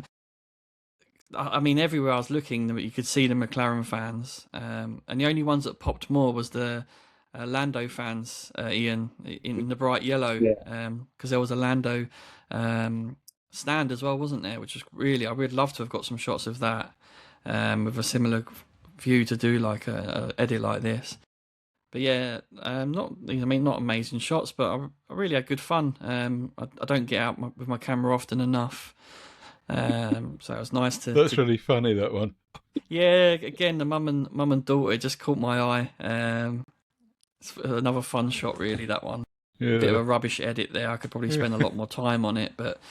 mean, everywhere I was looking, you could see the McLaren fans, and the only ones that popped more was the Lando fans, Ian, in the bright yellow, because there was a Lando stand as well, wasn't there? Which is I would love to have got some shots of that with a similar view to do like a edit like this. But yeah, not amazing shots, but I really had good fun. I don't get out with my camera often enough, so it was nice to. That's really funny, that one. Yeah, again, the mum and daughter just caught my eye. It's another fun shot, really, that one. Yeah. A bit of a rubbish edit there. I could probably spend a lot more time on it, but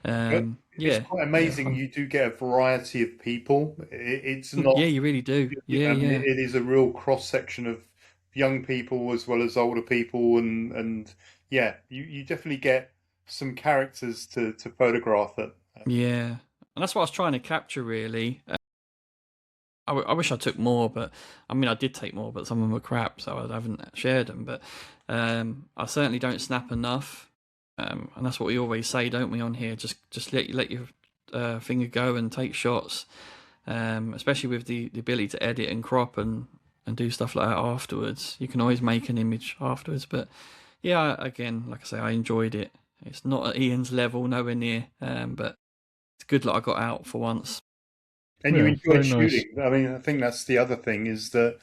it's quite amazing. You do get a variety of people. It's not. Yeah, you really do. Yeah. It is a real cross section of young people as well as older people, and you definitely get some characters to photograph it. Yeah, and that's what I was trying to capture, really. I wish I took more, but I mean, I did take more, but some of them were crap, so I haven't shared them. But I certainly don't snap enough, and that's what we always say, don't we, on here? Just let your finger go and take shots, especially with the ability to edit and crop and do stuff like that afterwards. You can always make an image afterwards. But yeah, again, like I say, I enjoyed it. It's not at Ian's level, nowhere near, but it's good that I got out for once. And you enjoy shooting. Nice. I mean, I think that's the other thing, is that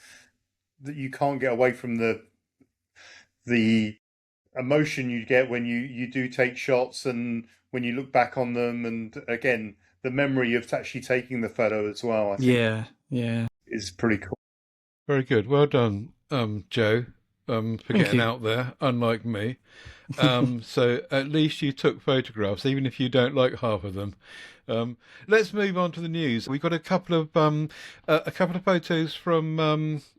you can't get away from the emotion you get when you do take shots, and when you look back on them, and again, the memory of actually taking the photo as well, I think is pretty cool. Very good. Well done, Joe, for getting out there, unlike me. So at least you took photographs, even if you don't like half of them. Let's move on to the news. We've got a couple of photos from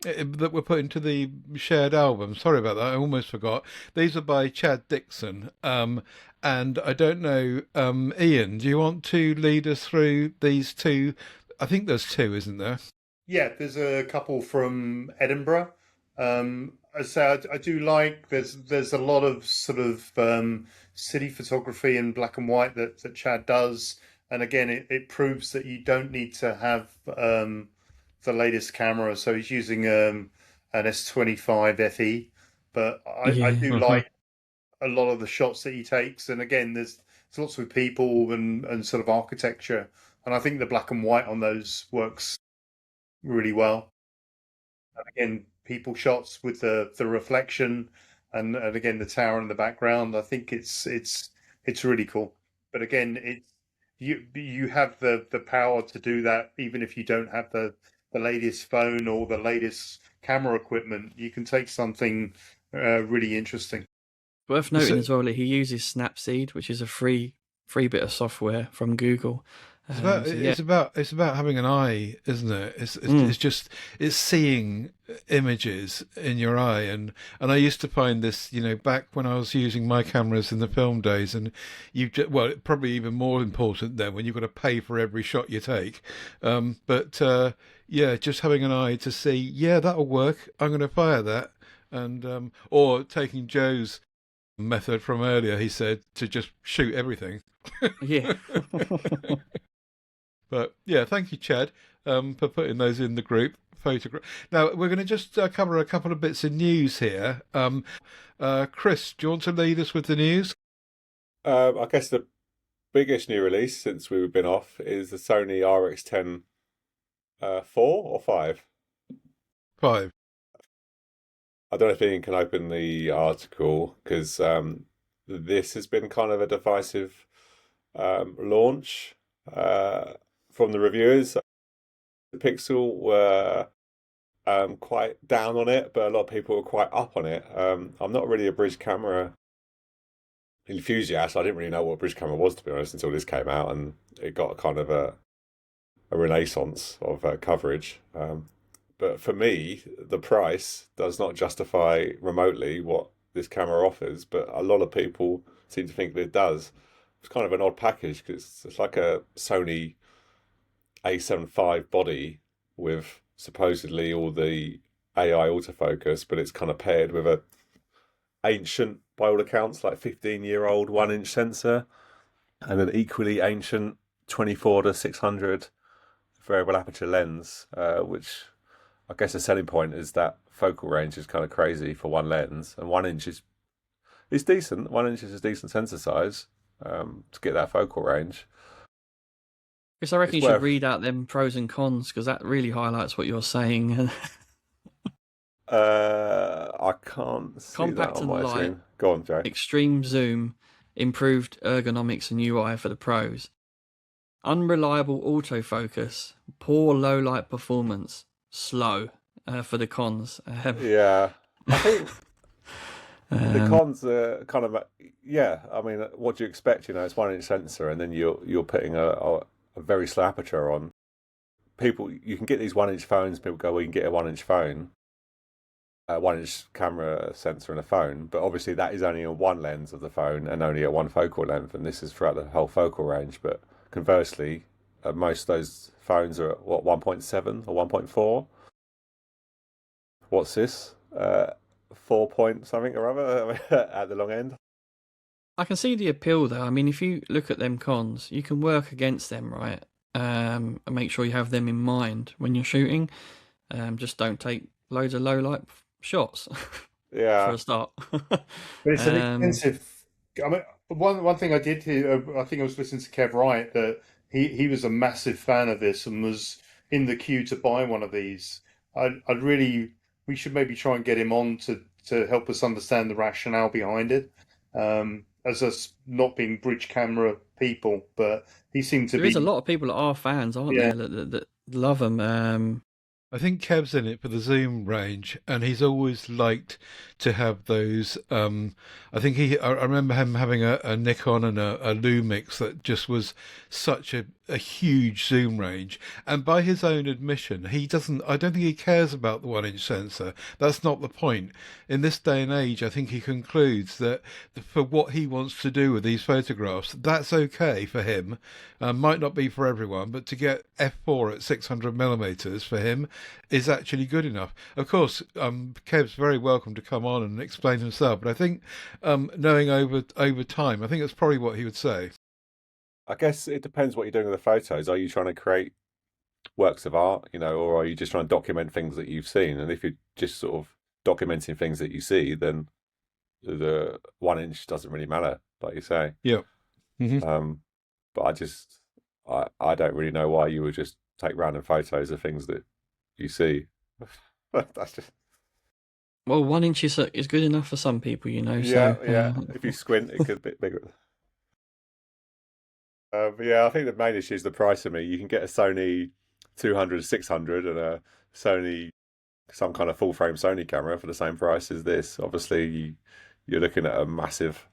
that were put into the shared album. Sorry about that, I almost forgot. These are by Chad Dixon. And I don't know, Ian, do you want to lead us through these two? I think there's two, isn't there? Yeah, there's a couple from Edinburgh. I do like. There's a lot of sort of city photography in black and white that Chad does, and again, it proves that you don't need to have the latest camera. So he's using an S25 FE, but I do like a lot of the shots that he takes. And again, there's lots of people and sort of architecture, and I think the black and white on those works really well. And again, people shots with the reflection, and again the tower in the background. I think it's really cool. But again, you have the power to do that even if you don't have the latest phone or the latest camera equipment. You can take something really interesting. Worth noting as well that he uses Snapseed, which is a free bit of software from Google. It's about having an eye, isn't it? It's seeing images in your eye, and I used to find this, back when I was using my cameras in the film days, and probably even more important then when you've got to pay for every shot you take. Just having an eye to see, that'll work. I'm going to fire that, and or taking Joe's method from earlier, he said, to just shoot everything. Yeah. But yeah, thank you, Chad, for putting those in the group photograph. Now we're going to just cover a couple of bits of news here. Chris, do you want to lead us with the news? I guess the biggest new release since we've been off is the Sony RX10 4 or 5. 5. I don't know if Ian can open the article, because this has been kind of a divisive launch from the reviewers. The Pixel were quite down on it, but a lot of people were quite up on it. I'm not really a bridge camera enthusiast. I didn't really know what a bridge camera was, to be honest, until this came out, and it got kind of a renaissance of coverage. But for me, the price does not justify remotely what this camera offers, but a lot of people seem to think that it does. It's kind of an odd package, because it's like a Sony A7 IV body with supposedly all the AI autofocus, but it's kind of paired with a ancient, by all accounts, like 15-year-old 1-inch sensor, and an equally ancient 24-600 variable aperture lens, which I guess the selling point is that focal range is kind of crazy for one lens, and 1 inch is decent. 1 inch is a decent sensor size to get that focal range. Because I reckon you should read out them pros and cons, because that really highlights what you're saying. I can't see Compact that on and my light. screen. Go on, Joe. Extreme zoom, improved ergonomics and UI for the pros. Unreliable autofocus, poor low light performance, slow for the cons. Yeah, I think the cons are kind of I mean, what do you expect? It's 1 inch sensor, and then you're putting a very slow aperture on. People, you can get these 1 inch phones. People go, well, you can get a 1 inch phone, a 1 inch camera sensor in a phone, but obviously that is only on one lens of the phone and only at one focal length, and this is throughout the whole focal range. But conversely, most of those phones are at 1.7 or 1.4. What's this? 4 point something or other at the long end. I can see the appeal though. I mean, if you look at them cons, you can work against them, right? And make sure you have them in mind when you're shooting. Just don't take loads of low light shots. Yeah. For a start. But it's an expensive. I mean, one thing I did hear, I think I was listening to Kev Wright, that he was a massive fan of this and was in the queue to buy one of these. We should maybe try and get him on to help us understand the rationale behind it. As us not being bridge camera people, but he seemed to be. There's a lot of people that are fans, aren't there, that love them. I think Kev's in it for the zoom range, and he's always liked to have those. I remember him having a Nikon and a Lumix that just was such a huge zoom range. And by his own admission, I don't think he cares about the 1 inch sensor. That's not the point. In this day and age, I think he concludes that for what he wants to do with these photographs, that's okay for him. Might not be for everyone, but to get f4 at 600mm for him is actually good enough. Of course, Kev's very welcome to come on and explain himself, but I think knowing over time, I think that's probably what he would say. I guess it depends what you're doing with the photos. Are you trying to create works of art, or are you just trying to document things that you've seen? And if you're just sort of documenting things that you see, then the 1 inch doesn't really matter, like you say. Yeah. But I don't really know why you would just take random photos of things that you see. That's just. Well, 1 inch is good enough for some people, Yeah, so, yeah. If you squint, it could be bigger. But yeah, I think the main issue is the price of me. You can get a Sony 200, 600 and a Sony, some kind of full frame Sony camera for the same price as this. Obviously, you're looking at a massive.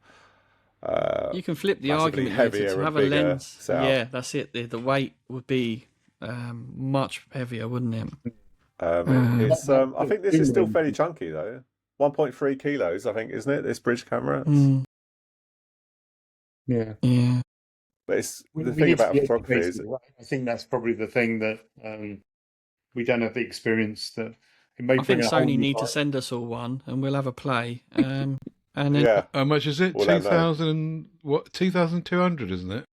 You can flip the massively argument heavier to have and a bigger lens. setup. Yeah, that's it. The weight would be much heavier, wouldn't it? It's I think this is still fairly chunky though. 1.3 kilos, I think, isn't it? This bridge camera. Yeah. Yeah. But it's the thing about photography is, I think that's probably the thing that we don't have the experience that it may I think bring a whole Sony new need to light. send us all one, and we'll have a play. And then yeah, How much is it? Well, I don't know. 2,000, what, 2,200, isn't it?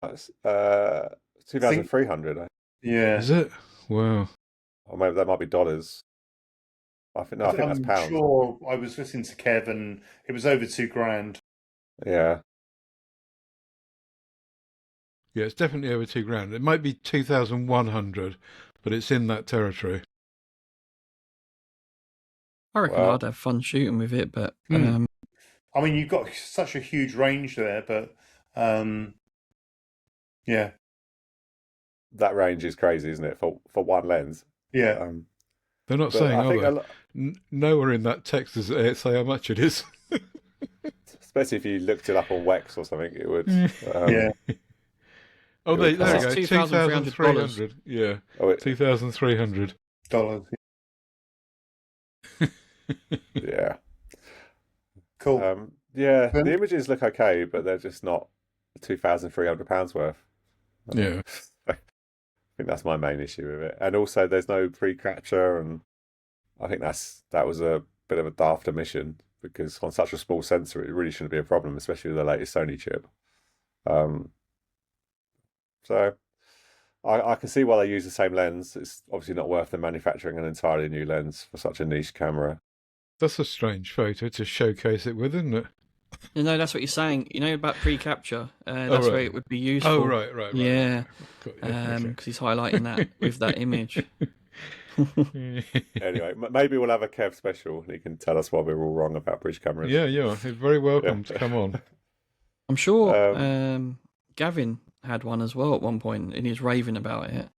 that's 2,300. Yeah. Is it? Wow. Or maybe that might be dollars. I think that's I'm pounds. sure I was listening to Kev and it was over $2,000. Yeah. Yeah, it's definitely over $2,000. It might be 2,100, but it's in that territory. I reckon Well- I'd have fun shooting with it, but I mean, you've got such a huge range there, but yeah, That range is crazy, isn't it? For one lens. yeah. They're not But saying, I are think they? Nowhere in that text does it say how much it is. especially if you looked it up on Wex or something, it would. Yeah. Oh, there we go. That's $2,300. 2,300. Yeah, Oh, 2,300. Dollars. yeah. Cool. Yeah, the images look okay, but they're just not £2,300 worth. Yeah. I think that's my main issue with it. And also, there's no pre-capture, and I think that was a bit of a daft omission, because on such a small sensor, it really shouldn't be a problem, especially with the latest Sony chip. So I can see why they use the same lens. It's obviously not worth them manufacturing an entirely new lens for such a niche camera. That's a strange photo to showcase it with, isn't it? that's what you're saying. About pre-capture. That's right. where it would be useful. Oh, right. Yeah, Got you. Okay. because he's highlighting that with that image. Anyway, maybe we'll have a Kev special, and he can tell us why we're all wrong about bridge cameras. Yeah, you're very welcome to come on. I'm sure Gavin had one as well at one point, and he was raving about it.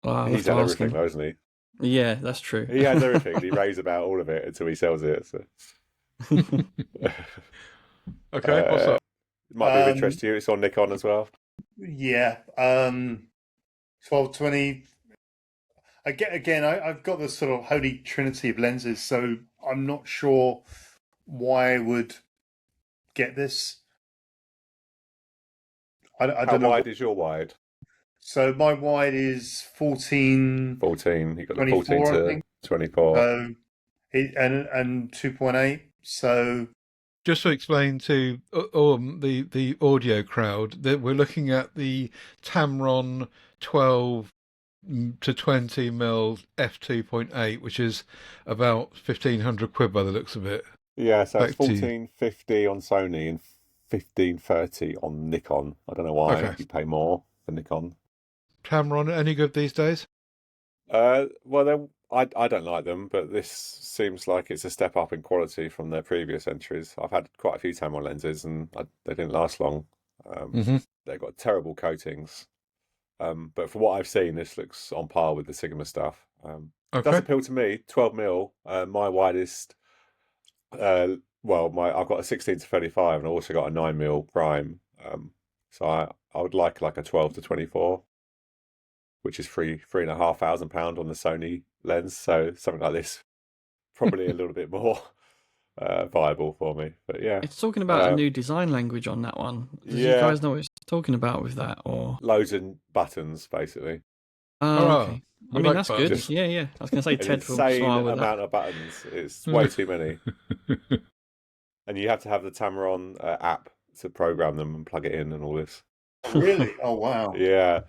I'll have He's to had ask everything, him. though, isn't he? Yeah, that's true. He has everything. He raves about all of it until he sells it. So. Okay, what's up? It might be of interest to you. It's on Nikon as well. Yeah. 1220. Again, I've got the sort of holy trinity of lenses, so I'm not sure why I would get this. I How don't know. wide is your wide? So my wide is 14, 14. You got the 24, 14 I to think. 24. and 2.8. So Just to explain to the audio crowd that we're looking at the Tamron 12 to 20 mil f2.8, which is about 1,500 quid by the looks of it. Yeah, so it's back to you. 1450 on Sony and 1530 on Nikon. I don't know why Okay. you pay more for Nikon. Tamron, any good these days? Well, I don't like them, but this seems like it's a step up in quality from their previous entries. I've had quite a few Tamron lenses, and they didn't last long. They've got terrible coatings. But for what I've seen, this looks on par with the Sigma stuff. It does Okay. appeal to me. 12 mil, my widest. I've got a 16 to 35, and I also got a 9 mil prime. So I would like a 12 to 24, which is £3,500 on the Sony lens. So something like this, probably a little bit more viable for me. But yeah, It's talking about a new design language on that one. Does you guys know what it's talking about with that? Or loads of buttons basically. okay. I we mean, like that's buttons. good. Yeah. I was going to say An Ted will insane smile with amount of buttons. It's way too many. And you have to have the Tamron app to program them and plug it in and all this. really, oh wow. Yeah,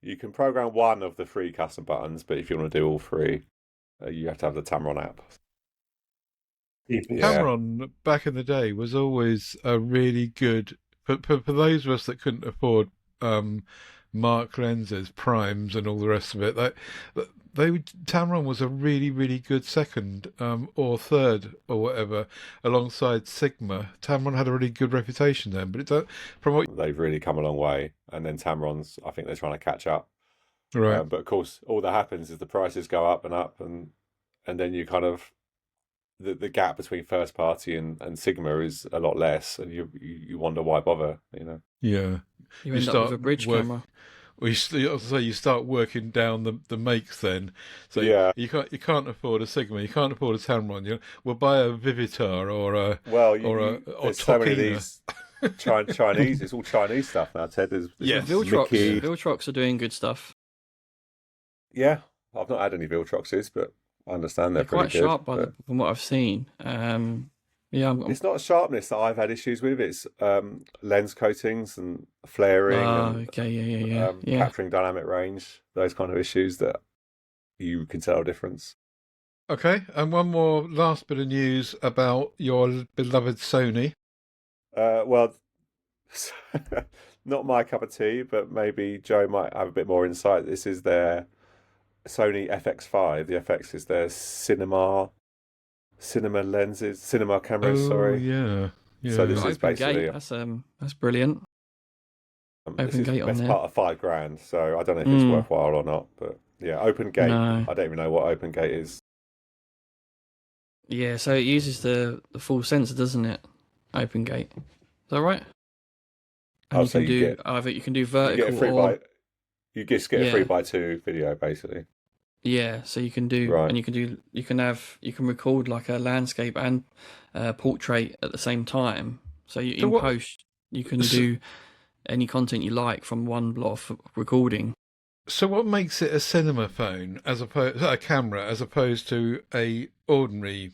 you can program one of the 3 custom buttons, but if you want to do all 3, you have to have the Tamron app. Yeah. Tamron back in the day was always a really good for those of us that couldn't afford Mark lenses, primes, and all the rest of it. Tamron was a really really good second or third or whatever alongside Sigma. Tamron had a really good reputation then, but from what They've really come a long way, and then Tamron's, I think they're trying to catch up. right. But of course, all that happens is the prices go up, and then you kind of the gap between first party and Sigma is a lot less, and you wonder why bother, Yeah. You end up with a bridge camera. Well, you start working down the makes then. So Yeah. you can't afford a Sigma, you can't afford a Tamron. We'll buy a Vivitar or a there's so many of Tokina. these Chinese. It's all Chinese stuff now, Ted. There's Yes. Mickey. Viltrox are doing good stuff. Yeah, I've not had any Viltroxes, but I understand They're they're quite pretty good. sharp from what I've seen. It's not sharpness that I've had issues with. It's lens coatings and flaring and Okay, yeah. capturing dynamic range. Those kind of issues that you can tell a difference. Okay, and one more last bit of news about your beloved Sony. Well, not my cup of tea, but maybe Joe might have a bit more insight. This is their Sony FX5. The FX is their cinema lenses, cinema cameras. Sorry. Yeah. So this is Open basically gate. That's brilliant. this Open is gate the on best there. part of $5,000. So I don't know if it's worthwhile or not, but yeah, open gate. No. I don't even know what open gate is. Yeah, so it uses the full sensor, doesn't it? Open gate. Is that right? And you So can do either you can do You get vertical a free or you just get a 3x2 video basically. yeah. So you can do Right. and you can record like a landscape and portrait at the same time. So in post you can do any content you like from one block of recording. So what makes it a cinema phone a camera as opposed to a ordinary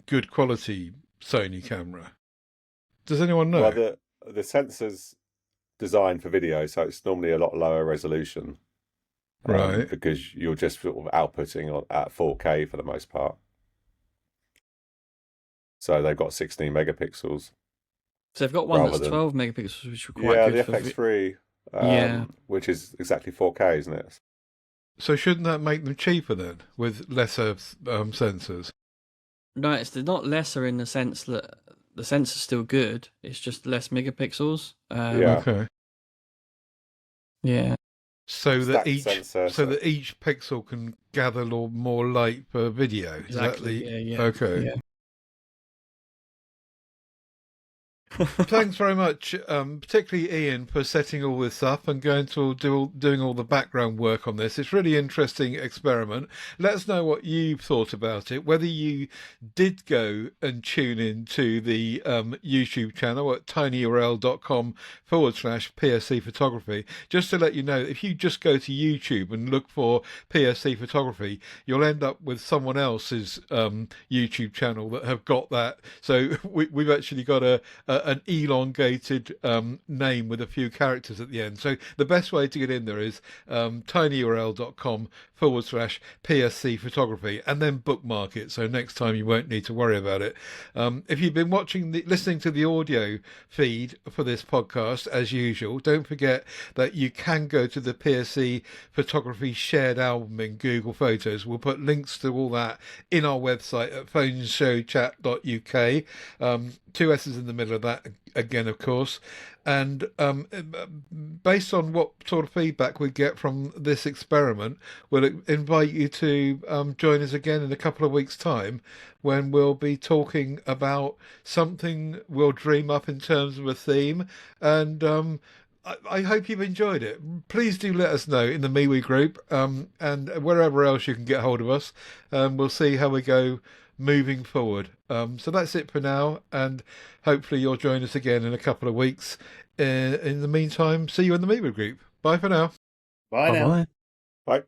good quality Sony camera? Does anyone know? Well, the sensor's designed for video, so it's normally a lot lower resolution. Right. Because you're just sort of outputting at 4K for the most part. So they've got 16 megapixels. So they've got one that's 12 megapixels, which are quite Yeah, good the FX3, which is exactly 4K, isn't it? So shouldn't that make them cheaper then, with lesser sensors? No, it's not lesser in the sense that the sensor's still good. It's just less megapixels. Yeah. Okay. Yeah. So that Stacked each sensor, that each pixel can gather more light per video. Exactly. Yeah. Okay. Yeah. Thanks very much, particularly Ian, for setting all this up and going to doing all the background work on this. It's a really interesting experiment. Let us know what you thought about it, whether you did go and tune in to the YouTube channel at tinyurl.com/PSC Photography. Just to let you know, if you just go to YouTube and look for PSC Photography, you'll end up with someone else's YouTube channel that have got that. So we've actually got an elongated name with a few characters at the end. So the best way to get in there is tinyurl.com/PSC Photography and then bookmark it. So next time you won't need to worry about it. If you've been listening to the audio feed for this podcast, as usual, don't forget that you can go to the PSC Photography shared album in Google Photos. We'll put links to all that in our website at phoneschowchat.uk. 2 S's in the middle of that again, of course. And based on what sort of feedback we get from this experiment, we'll invite you to join us again in a couple of weeks' time when we'll be talking about something we'll dream up in terms of a theme. And I hope you've enjoyed it. Please do let us know in the MeWe group and wherever else you can get hold of us. We'll see how we go moving forward. So that's it for now, and hopefully you'll join us again in a couple of weeks. In the meantime, see you in the MeWe group. Bye for now. Bye now. Bye. Bye.